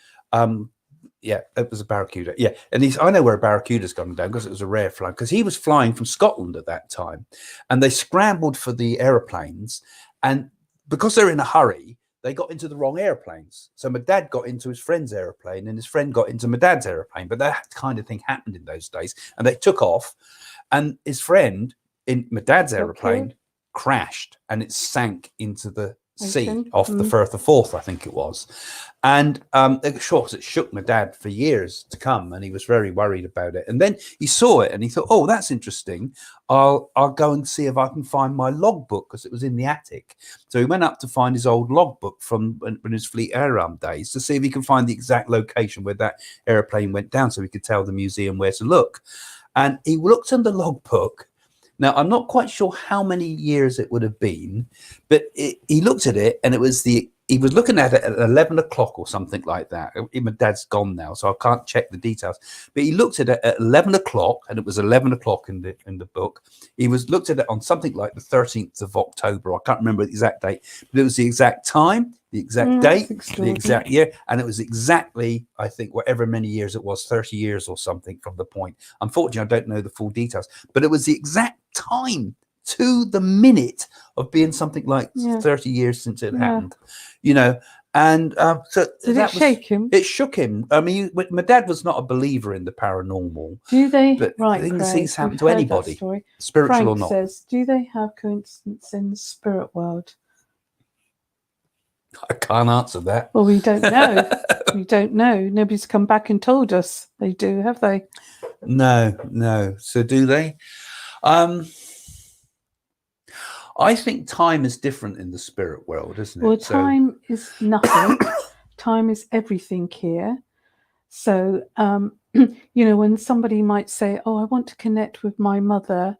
Yeah, it was a Barracuda. Yeah, and I know where a Barracuda's gone down because it was a rare flight. Because he was flying from Scotland at that time, and they scrambled for the aeroplanes, and because they're in a hurry, they got into the wrong airplanes. So my dad got into his friend's airplane, and his friend got into my dad's airplane. But that kind of thing happened in those days, and they took off, and his friend in my dad's airplane crashed, and it sank into the sea off the Firth of Forth, I think it was. And it shook my dad for years to come, and he was very worried about it. And then he saw it and he thought, oh, that's interesting. I'll go and see if I can find my logbook, because it was in the attic. So he went up to find his old logbook from when his Fleet Air Arm days to see if he could find the exact location where that airplane went down, so he could tell the museum where to look. And he looked in the logbook. Now, I'm not quite sure how many years it would have been, but he looked at it, and he was looking at it at 11 o'clock or something like that. My dad's gone now, so I can't check the details. But he looked at it at 11 o'clock, and it was 11 o'clock in the book. He looked at it on something like the 13th of October. I can't remember the exact date, but it was the exact time, the exact date, the exact year, and it was exactly, I think, whatever many years it was, 30 years or something from the point. Unfortunately, I don't know the full details, but it was the exact time to the minute of being something like 30 years since it happened, and so did it shake him? It shook him. I mean, my dad was not a believer in the paranormal. Do they? But Right, things happen to anybody, spiritual Frank or not. Says, do they have coincidence in the spirit world? I can't answer that. Well, we don't know. We don't know. Nobody's come back and told us they do, have they? No. So do they? I think time is different in the spirit world, isn't it? Well, time is nothing. Time is everything here. So, when somebody might say, oh, I want to connect with my mother,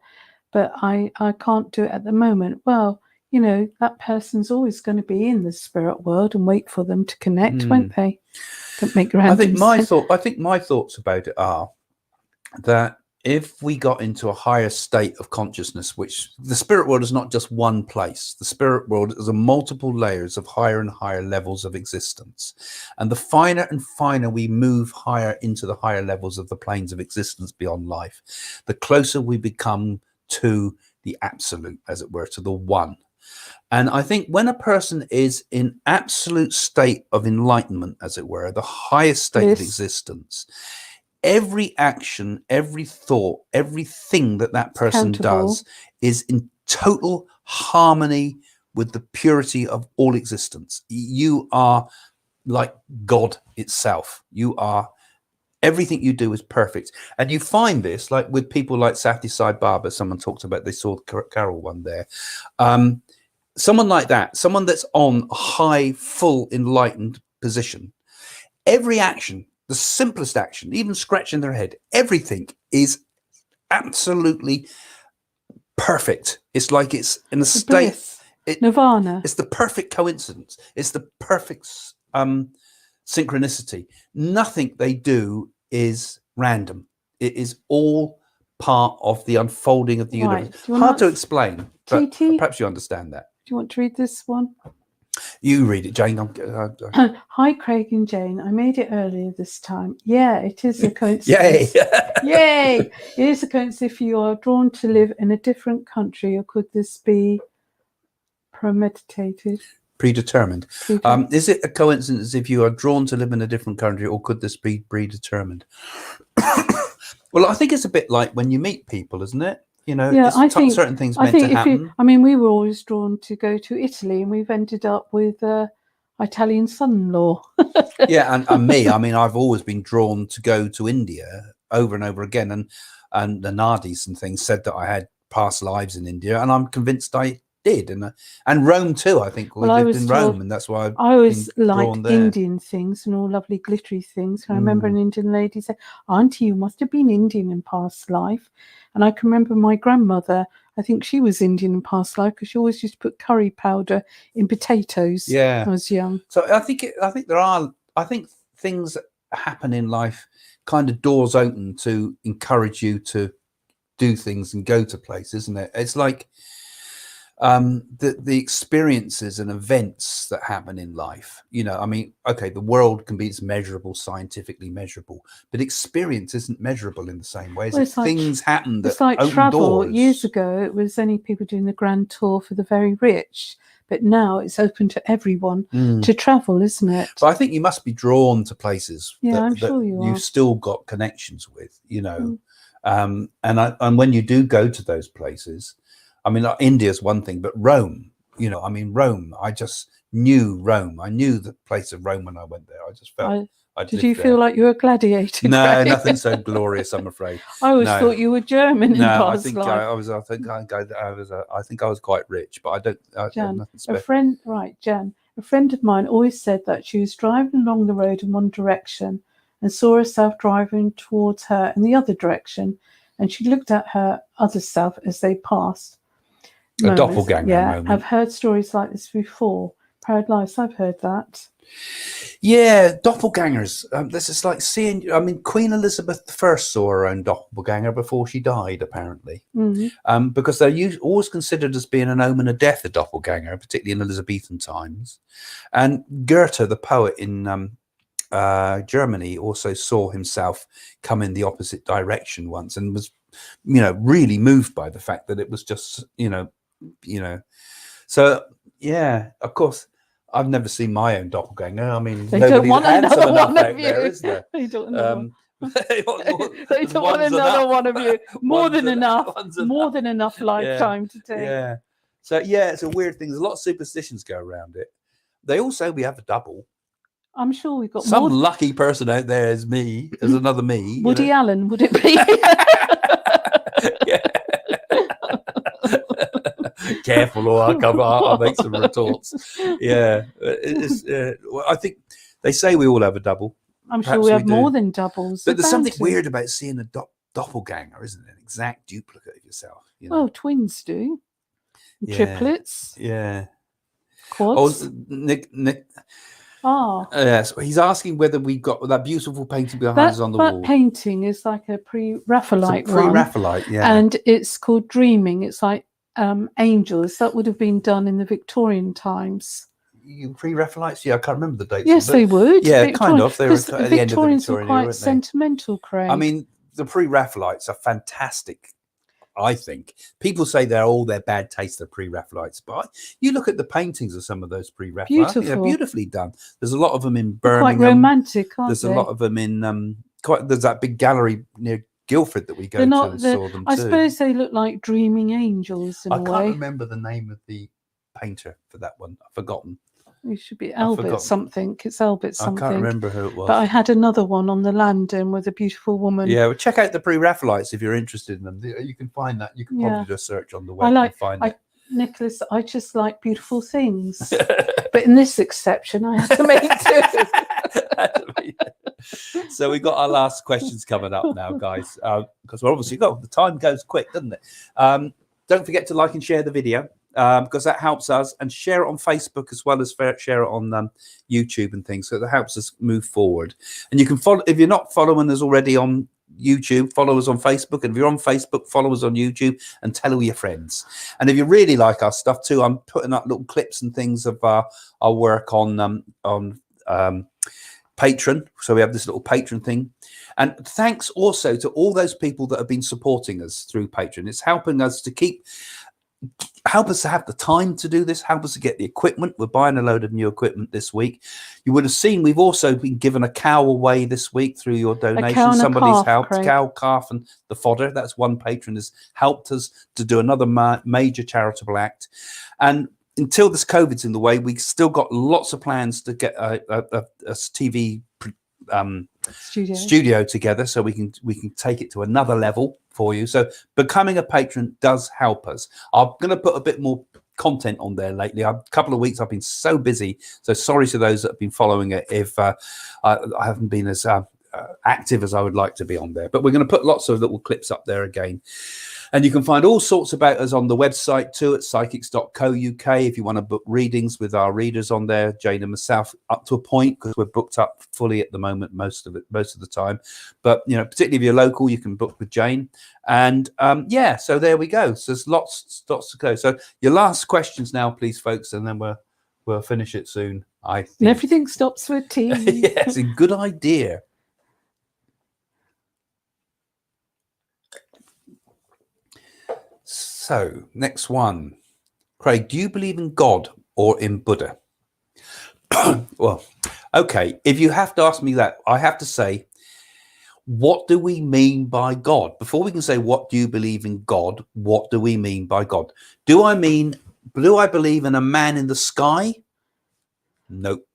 but I can't do it at the moment. Well, that person's always going to be in the spirit world and wait for them to connect, won't they? Don't make random I think my thoughts about it are that if we got into a higher state of consciousness, which the spirit world is not just one place, the spirit world is a multiple layers of higher and higher levels of existence. And the finer and finer we move higher into the higher levels of the planes of existence beyond life, the closer we become to the absolute, as it were, to the one. And I think when a person is in absolute state of enlightenment, as it were, the highest state of existence, every action, every thought, everything that person does is in total harmony with the purity of all existence. You are like God itself. Everything you do is perfect. And you find this like with people like Sati Sai Baba, someone talked about, they saw Carol one there. Someone like that, someone that's on a high, full, enlightened position, every action, the simplest action, even scratching their head, everything is absolutely perfect. It's like it's in a state, nirvana. It's the perfect coincidence. It's the perfect synchronicity. Nothing they do is random. It is all part of the unfolding of the universe. Hard to explain, but perhaps you understand that. Do you want to read this one? You read it, Jane. Hi, Craig and Jane. I made it earlier this time. Yeah, it is a coincidence. Yay! Yay! It is a coincidence if you are drawn to live in a different country, or could this be premeditated? Predetermined. Is it a coincidence if you are drawn to live in a different country, or could this be predetermined? Well, I think it's a bit like when you meet people, isn't it? You know, Yeah, I think certain things I meant think to happen. I mean, we were always drawn to go to Italy, and we've ended up with Italian son-in-law. Yeah, and me, I mean, I've always been drawn to go to India over and over again, and the Nadis and things said that I had past lives in India, and I'm convinced I did, and Rome too. I think we lived in Rome, and that's why I always been drawn liked there. Indian things and all lovely glittery things. I remember an Indian lady said, "Auntie, you must have been Indian in past life." And I can remember my grandmother, I think she was Indian in past life because she always used to put curry powder in potatoes. Yeah, when I was young. So I think things that happen in life kind of doors open to encourage you to do things and go to places, isn't it? It's like the experiences and events that happen in life. You know, I mean, okay, the world can be measurable, scientifically measurable, but experience isn't measurable in the same way. Well, it's like, things happen that it's like open travel. doors. Years ago, it was only people doing the grand tour for the very rich. But now it's open to everyone to travel, isn't it? But I think you must be drawn to places I'm that sure you've still got connections with, you know. And when you do go to those places, I mean, India's one thing, but Rome, you know, I mean, Rome, I just knew Rome. I knew the place of Rome when I went there. I just felt. Did you feel like you were a gladiator? No, nothing so glorious, I'm afraid. I always thought you were German in past life. I think I was quite rich, but I don't. Jan, a friend of mine always said that she was driving along the road in one direction and saw herself driving towards her in the other direction, and she looked at her other self as they passed. A doppelganger moment. I've heard stories like this before. Paradise, I've heard that. Yeah, doppelgangers. This is like seeing. I mean, Queen Elizabeth I saw her own doppelganger before she died, apparently, because they're always considered as being an omen of death. A doppelganger, particularly in Elizabethan times, and Goethe, the poet in Germany, also saw himself come in the opposite direction once, and was, you know, really moved by the fact that it was just, you know. So yeah, of course. I've never seen my own doppelganger. I mean, they don't want another one of you. There, is there? They don't want they don't want another one of you. More than enough. More than enough lifetime to take. Yeah. So yeah, it's a weird thing. There's a lot of superstitions go around it. They all say we have a double. I'm sure we've got some lucky person out there is me, as another me. Woody Allen, would it be? Careful, or I'll make some retorts. Yeah, I think they say we all have a double. I'm sure we have more than doubles. But there's something weird about seeing a doppelganger, isn't it? An exact duplicate of yourself. You know? Well, twins do. Triplets. Yeah. Quads. Oh, Nick. Yes, he's asking whether we got that beautiful painting behind us on the wall. That painting is like a pre-Raphaelite Pre-Raphaelite, yeah. And it's called Dreaming. It's like angels. That would have been done in the Victorian times. Pre-Raphaelites? Yeah, I can't remember the dates. Yes, they would. Yeah, kind of. They were at the end of the Victorians were Victorian quite sentimental, Craig. I mean, the pre-Raphaelites are fantastic. I think people say they're all their bad taste, the pre-Raphaelites, but you look at the paintings of some of those pre-Raphaelites, they're beautifully done. There's a lot of them in Birmingham. Quite romantic, aren't There's they? a lot of them in there's that big gallery near Guildford that we go to and saw them too. I suppose they look like dreaming angels in a way. I can't remember the name of the painter for that one. I've forgotten. It should be Albert something. It's Albert something. I can't remember who it was. But I had another one on the Landon with a beautiful woman. Yeah, well, check out the pre-Raphaelites if you're interested in them. You can find that. You can probably do a search on the web and find it. Nicholas, I just like beautiful things. But in this exception, I had to make two. So we've got our last questions coming up now, guys, because we're obviously the time goes quick, doesn't it? Don't forget to like and share the video. Because that helps us, and share it on Facebook as well as share it on YouTube and things. So that helps us move forward. And you can follow, if you're not following us already on YouTube, follow us on Facebook. And if you're on Facebook, follow us on YouTube and tell all your friends. And if you really like our stuff too, I'm putting up little clips and things of our work on Patreon. So we have this little Patreon thing. And thanks also to all those people that have been supporting us through Patreon. It's helping us to keep help us to have the time to do this, help us to get the equipment. We're buying a load of new equipment this week. You would have seen we've also been given a cow away this week through your donation. Somebody's helped. Cow, calf, and the fodder. That's one patron has helped us to do another major charitable act. And until this COVID's in the way, we've still got lots of plans to get a TV studio together, so we can take it to another level for you. So becoming a patron does help us. I'm going to put a bit more content on there lately. A couple of weeks I've been so busy, so sorry to those that have been following it if I haven't been as active as I would like to be on there. But we're going to put lots of little clips up there again. And you can find all sorts about us on the website too at psychics.co.uk if you want to book readings with our readers on there, Jane and myself, up to a point, because we're booked up fully at the moment most of the time. But you know, particularly if you're local, you can book with Jane. And yeah, so there we go. So there's lots to go. So your last questions now, please, folks, and then we'll finish it soon, I think. And everything stops for tea. Yes, a good idea. So, next one. Craig, do you believe in God or in Buddha? Well, okay, if you have to ask me that, I have to say, what do we mean by God? Before we can say, what do you believe in God? What do we mean by God? Do I believe in a man in the sky? Nope.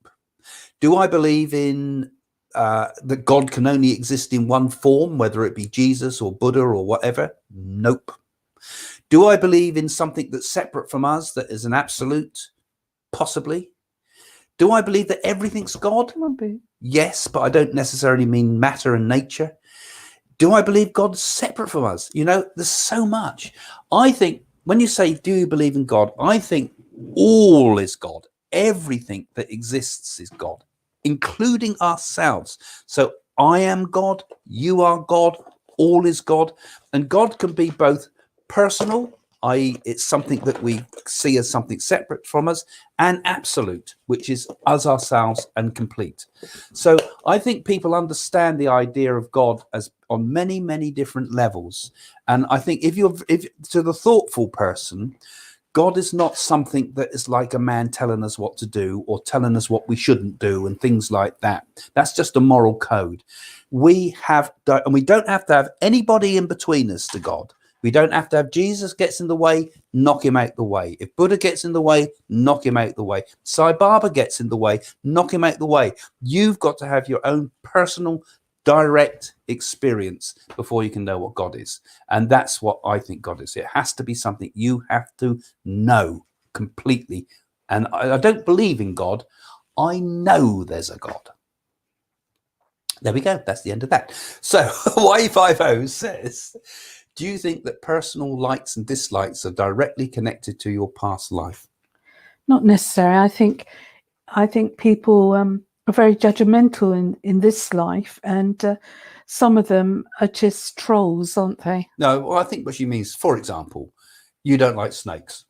Do I believe in that God can only exist in one form, whether it be Jesus or Buddha or whatever? Nope. Do I believe in something that's separate from us, that is an absolute? Possibly. Do I believe that everything's God? Yes, but I don't necessarily mean matter and nature. Do I believe God's separate from us? You know, there's so much. I think when you say, do you believe in God? I think all is God. Everything that exists is God, including ourselves. So I am God, you are God, all is God. And God can be both personal, i.e. it's something that we see as something separate from us, and absolute, which is us, ourselves, and complete. So I think people understand the idea of God as on many, many different levels. And I think if to the thoughtful person, God is not something that is like a man telling us what to do or telling us what we shouldn't do and things like that. That's just a moral code. And we don't have to have anybody in between us to God. We don't have to have Jesus gets in the way, knock him out the way. If Buddha gets in the way, knock him out the way. Sai Baba gets in the way, knock him out the way. You've got to have your own personal, direct experience before you can know what God is. And that's what I think God is. It has to be something you have to know completely. And I don't believe in God. I know there's a God. There we go. That's the end of that. So Y50 says, do you think that personal likes and dislikes are directly connected to your past life? Not necessarily. I think people are very judgmental in this life, and some of them are just trolls, aren't they? No, well, I think what she means, for example, you don't like snakes.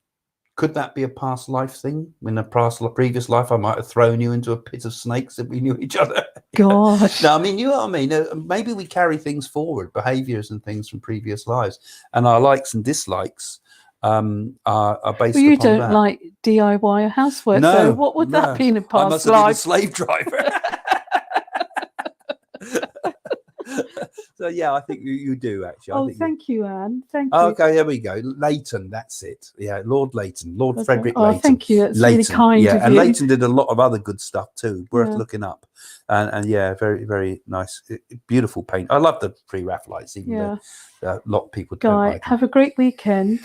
Could that be a past life thing? In a previous life, I might have thrown you into a pit of snakes if we knew each other. Gosh. No, I mean, you know what I mean? Maybe we carry things forward, behaviors and things from previous lives. And our likes and dislikes are based Well, you upon don't that. like DIY housework, No, so what would that be in a past I must have life? been a slave driver. So yeah, I think you do actually. Oh, thank you, Anne. Thank you. Okay, there we go. Leighton, that's it. Yeah, Lord Leighton, Lord Frederick Oh, Leighton. thank you. That's Leighton. really kind of and you. Leighton did a lot of other good stuff too, worth looking up. And yeah, very, very nice, beautiful paint. I love the pre-Raphaelites, even though a lot of people don't like them. Have a great weekend.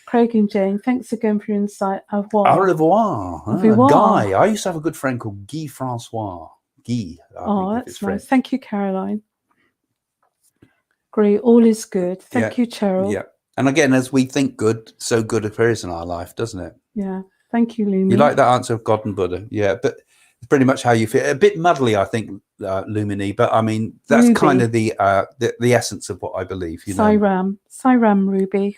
Craig and Jane, thanks again for your insight. Au revoir. Au revoir. Au revoir. Guy. I used to have a good friend called Guy Francois. Guy. Oh, that's nice. Thank you, Caroline. Great. All is good. Thank you, Cheryl. Yeah. And again, as we think good, so good appears in our life, doesn't it? Yeah. Thank you, Lumi. You like that answer of God and Buddha? Yeah, but it's pretty much how you feel. A bit muddly, I think, Lumini, but I mean, that's Ruby. Kind of the essence of what I believe. You know? Sairam Ruby.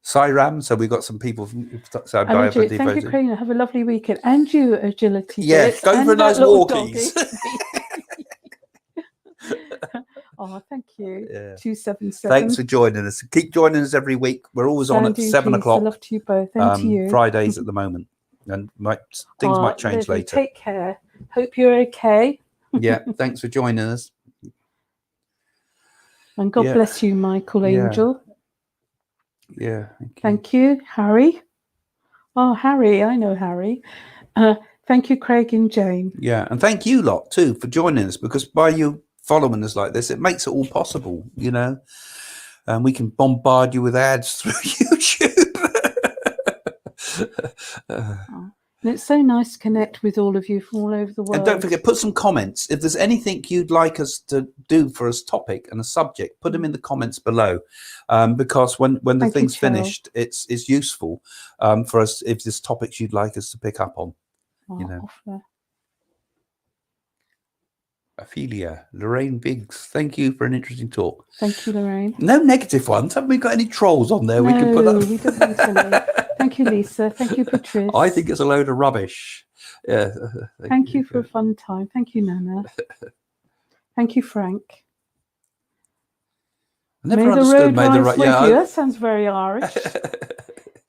Sairam. So we've got some people from Thank you, Karina. Have a lovely weekend. And you, Agility. Yeah, go for nice walkies. Oh, thank you. Yeah. 277. Thanks for joining us. Keep joining us every week. We're always on at Sandy, 7 peace, o'clock. love to you both, and to you. Fridays at the moment, and things might change Lovely. later. Take care. Hope you're okay. Yeah, thanks for joining us. And God bless you, Michael Angel. Yeah. Thank you, Harry. Oh, Harry, I know Harry. Thank you, Craig and Jane. Yeah, and thank you lot too for joining us, because by you following us like this, it makes it all possible, you know. And we can bombard you with ads through YouTube. And it's so nice to connect with all of you from all over the world. And don't forget, put some comments. If there's anything you'd like us to do for a topic and a subject, put them in the comments below, because when the thing's finished, it's useful for us if there's topics you'd like us to pick up on. You know. Ophelia, Lorraine Biggs, thank you for an interesting talk. Thank you, Lorraine. No negative ones. Haven't we got any trolls on there? No, we can put up. We don't want to. Thank you, Lisa. Thank you, Patrice. I think it's a load of rubbish. Yeah. Thank you for a fun time. Thank you, Nana. Thank you, Frank. I never understood may the road rise with yeah, you. That sounds very Irish.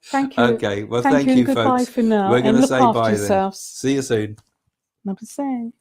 Thank you. Okay, well, thank you, goodbye folks. for now. We're going to say bye yourselves. then. See you soon. Namaste.